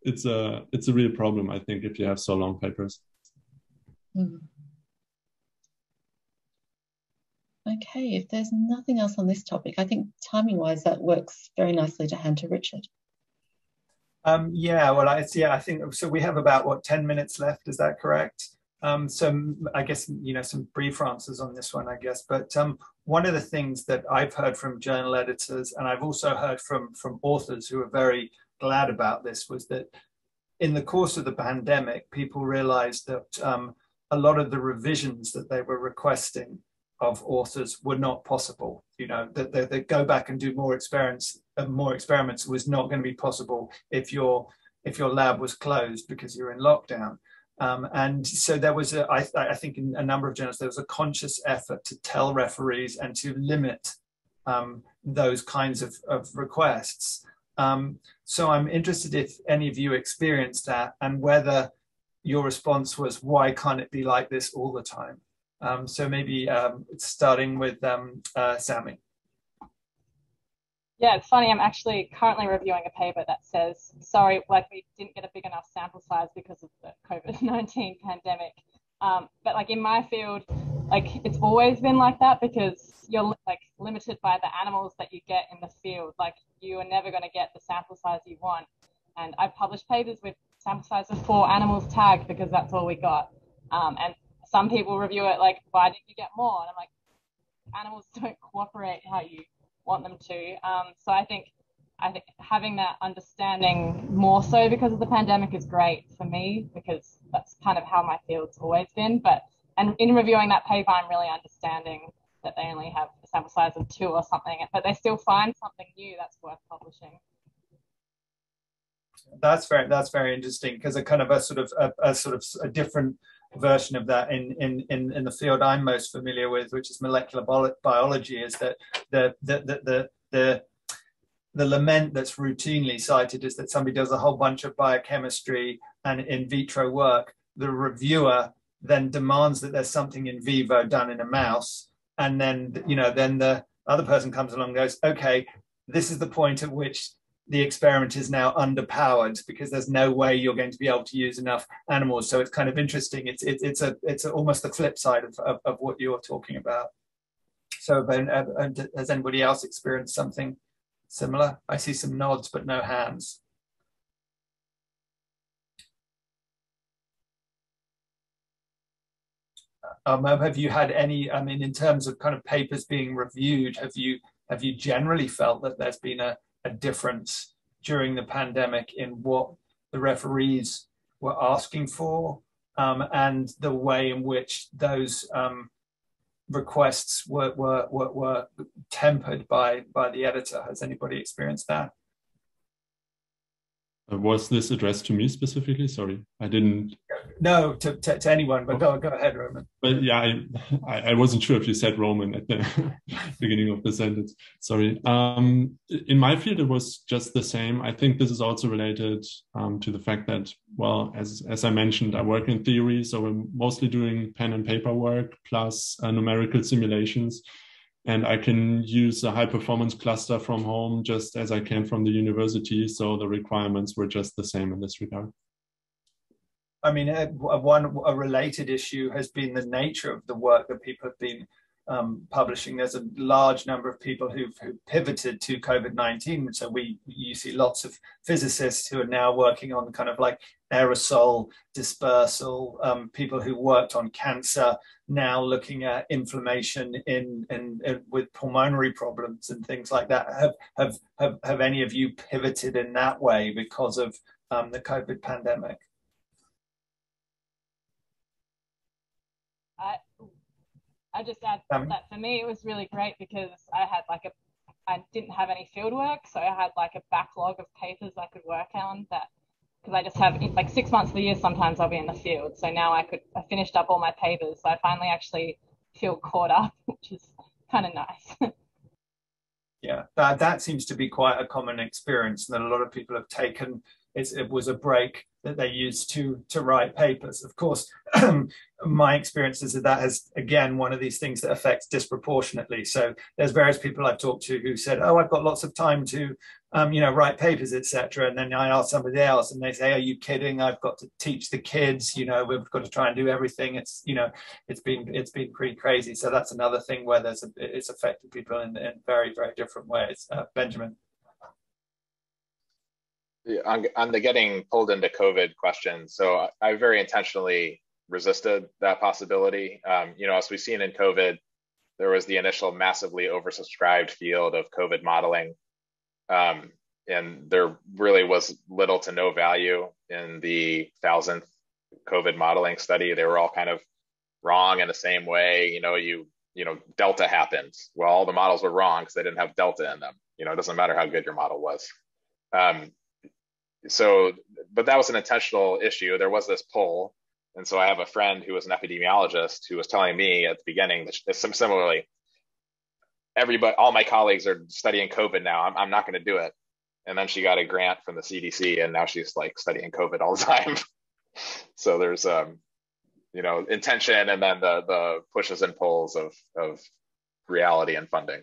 It's a real problem, I think, if you have so long papers. Mm-hmm. Okay, if there's nothing else on this topic, I think timing-wise, that works very nicely to hand to Richard. Yeah, well, I think so. We have about 10 minutes left. Is that correct? So I guess some brief answers on this one, I guess. But one of the things that I've heard from journal editors, and I've also heard from authors who are very glad about this, was that in the course of the pandemic, people realized that a lot of the revisions that they were requesting of authors were not possible. You know, that go back and do more experiments was not going to be possible if your lab was closed because you're in lockdown. And so there was I think in a number of journals there was a conscious effort to tell referees and to limit those kinds of requests. So I'm interested if any of you experienced that and whether your response was, why can't it be like this all the time? So maybe starting with Sammy. Yeah, it's funny. I'm actually currently reviewing a paper that says, sorry, like we didn't get a big enough sample size because of the COVID-19 pandemic. But like in my field, like it's always been like that because you're like limited by the animals that you get in the field. Like you are never going to get the sample size you want. And I've published papers with sample size of 4 animals tagged because that's all we got. And some people review it like, why didn't you get more? And I'm like, animals don't cooperate how you want them to. So I think having that understanding more so because of the pandemic is great for me because that's kind of how my field's always been. And in reviewing that paper, I'm really understanding that they only have a sample size of 2 or something, but they still find something new that's worth publishing. That's very interesting because a kind of a different version of that in the field I'm most familiar with, which is molecular biology, is that the lament that's routinely cited is that somebody does a whole bunch of biochemistry and in vitro work. The reviewer then demands that there's something in vivo done in a mouse, and then the other person comes along and goes, okay, this is the point at which the experiment is now underpowered because there's no way you're going to be able to use enough animals. So it's kind of interesting. It's almost the flip side of what you're talking about. So has anybody else experienced something similar? I see some nods, but no hands. Have you had any, I mean, in terms of kind of papers being reviewed, have you generally felt that there's been a difference during the pandemic in what the referees were asking for and the way in which those requests were tempered by the editor? Has anybody experienced that? Was this addressed to me specifically? Sorry, I didn't. No, to anyone, but go ahead, Roman. But yeah, I wasn't sure if you said Roman at the beginning of the sentence. Sorry. In my field, it was just the same. I think this is also related to the fact that, well, as I mentioned, I work in theory, so we're mostly doing pen and paper work plus numerical simulations. And I can use a high performance cluster from home just as I can from the university. So the requirements were just the same in this regard. I mean, a related issue has been the nature of the work that people have been publishing. There's a large number of people who've pivoted to COVID-19. So you see lots of physicists who are now working on kind of like aerosol dispersal, people who worked on cancer, now looking at inflammation in with pulmonary problems and things like that. Have any of you pivoted in that way because of the COVID pandemic? I just add that for me it was really great because I didn't have any field work, so I had like a backlog of papers I could work on that because I just have like 6 months of the year sometimes I'll be in the field. So now I finished up all my papers, so I finally actually feel caught up, which is kind of nice. Yeah, that seems to be quite a common experience that a lot of people have taken. It was a break that they used to write papers. Of course, my experience is that has, again, one of these things that affects disproportionately. So there's various people I've talked to who said, oh, I've got lots of time to, write papers, etc. And then I ask somebody else and they say, are you kidding? I've got to teach the kids, we've got to try and do everything. It's been pretty crazy. So that's another thing where it's affected people in very, very different ways. Benjamin. On the getting pulled into COVID question, so I very intentionally resisted that possibility. As we've seen in COVID, there was the initial massively oversubscribed field of COVID modeling, and there really was little to no value in the 1,000th COVID modeling study. They were all kind of wrong in the same way. You delta happened. Well, all the models were wrong because they didn't have delta in them. It doesn't matter how good your model was. But that was an intentional issue. There was this pull. And so I have a friend who was an epidemiologist who was telling me at the beginning that similarly, all my colleagues are studying COVID now. I'm not going to do it. And then she got a grant from the CDC, and now she's like studying COVID all the time. So there's, intention, and then the pushes and pulls of reality and funding.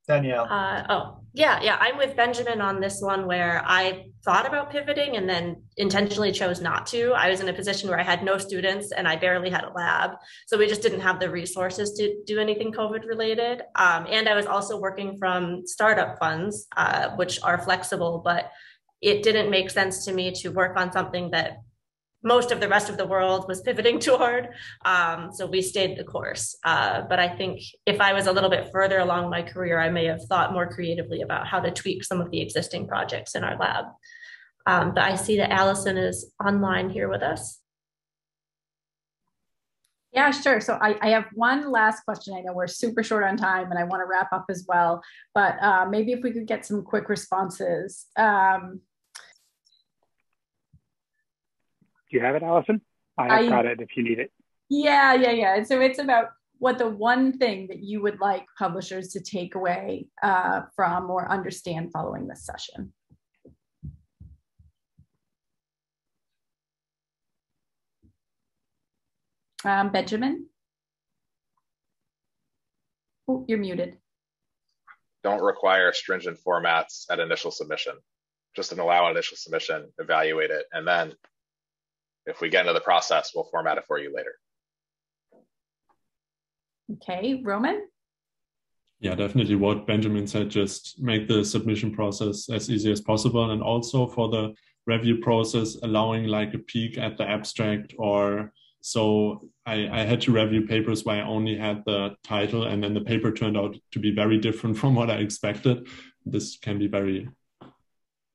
Danielle. Yeah, I'm with Benjamin on this one, where I thought about pivoting and then intentionally chose not to. I was in a position where I had no students and I barely had a lab. So we just didn't have the resources to do anything COVID related. And I was also working from startup funds, which are flexible, but it didn't make sense to me to work on something that most of the rest of the world was pivoting toward. So we stayed the course. But I think if I was a little bit further along my career, I may have thought more creatively about how to tweak some of the existing projects in our lab. But I see that Allison is online here with us. Yeah, sure. So I have one last question. I know we're super short on time and I want to wrap up as well, but maybe if we could get some quick responses. Do you have it, Allison? I've got it if you need it. Yeah. So it's about what the one thing that you would like publishers to take away from or understand following this session. Benjamin? Oh, you're muted. Don't require stringent formats at initial submission. Just allow initial submission, evaluate it, and then if we get into the process, we'll format it for you later. Okay, Roman? Yeah, definitely what Benjamin said, just make the submission process as easy as possible. And also for the review process, allowing like a peek at the abstract, or so I had to review papers where I only had the title and then the paper turned out to be very different from what I expected. This can be very,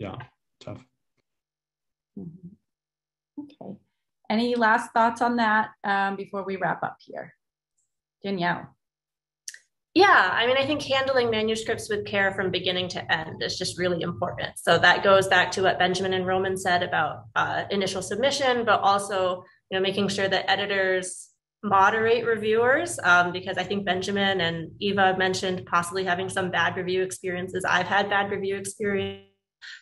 tough. Mm-hmm. Okay. Any last thoughts on that before we wrap up here? Danielle. Yeah, I think handling manuscripts with care from beginning to end is just really important. So that goes back to what Benjamin and Roman said about initial submission, but also making sure that editors moderate reviewers, because I think Benjamin and Eva mentioned possibly having some bad review experiences. I've had bad review experience.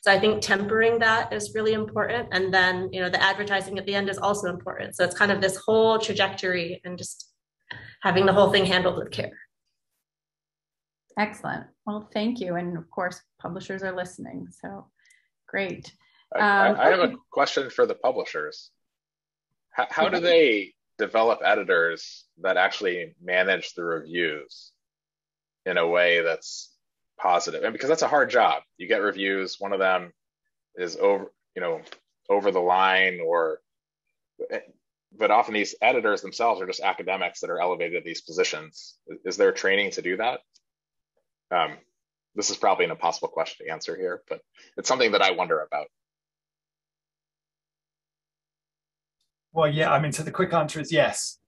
So I think tempering that is really important. And then, the advertising at the end is also important. So it's kind of this whole trajectory and just having the whole thing handled with care. Excellent. Well, thank you. And of course, publishers are listening. So great. I have a question for the publishers. How do they develop editors that actually manage the reviews in a way that's positive? And because that's a hard job. You get reviews, one of them is over the line, but often these editors themselves are just academics that are elevated to these positions. Is there training to do that? This is probably an impossible question to answer here, but it's something that I wonder about. Well, yeah, so the quick answer is yes.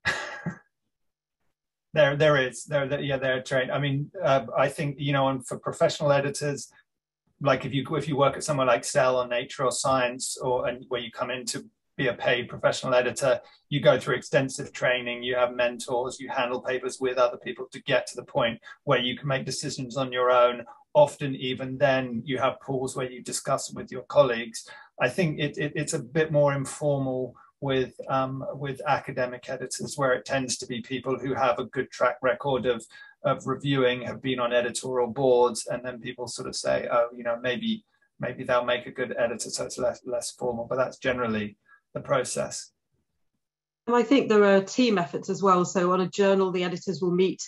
There is. They're trained. I think, for professional editors, like if you work at somewhere like Cell or Nature or Science, and where you come in to be a paid professional editor, you go through extensive training, you have mentors, you handle papers with other people to get to the point where you can make decisions on your own. Often even then you have pools where you discuss with your colleagues. I think it's a bit more informal with academic editors, where it tends to be people who have a good track record of reviewing, have been on editorial boards, and then people sort of say, maybe they'll make a good editor, so it's less formal, but that's generally the process. And I think there are team efforts as well. So on a journal, the editors will meet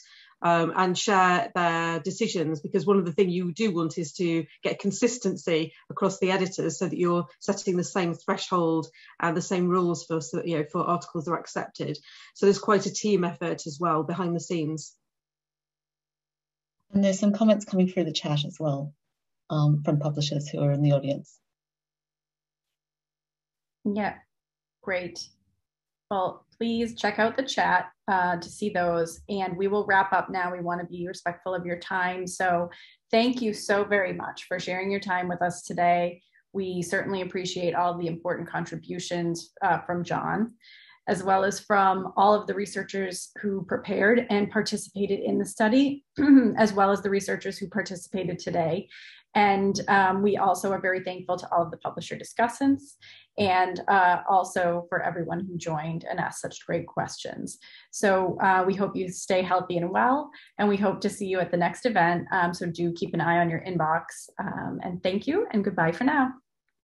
and share their decisions, because one of the things you do want is to get consistency across the editors so that you're setting the same threshold and the same rules for articles that are accepted. So there's quite a team effort as well behind the scenes. And there's some comments coming through the chat as well from publishers who are in the audience. Yeah, great. Well, please check out the chat to see those, and we will wrap up now. We want to be respectful of your time. So thank you so very much for sharing your time with us today. We certainly appreciate all the important contributions from John, as well as from all of the researchers who prepared and participated in the study, as well as the researchers who participated today. And we also are very thankful to all of the publisher discussants, and also for everyone who joined and asked such great questions. So we hope you stay healthy and well, and we hope to see you at the next event. So do keep an eye on your inbox. And thank you, and goodbye for now.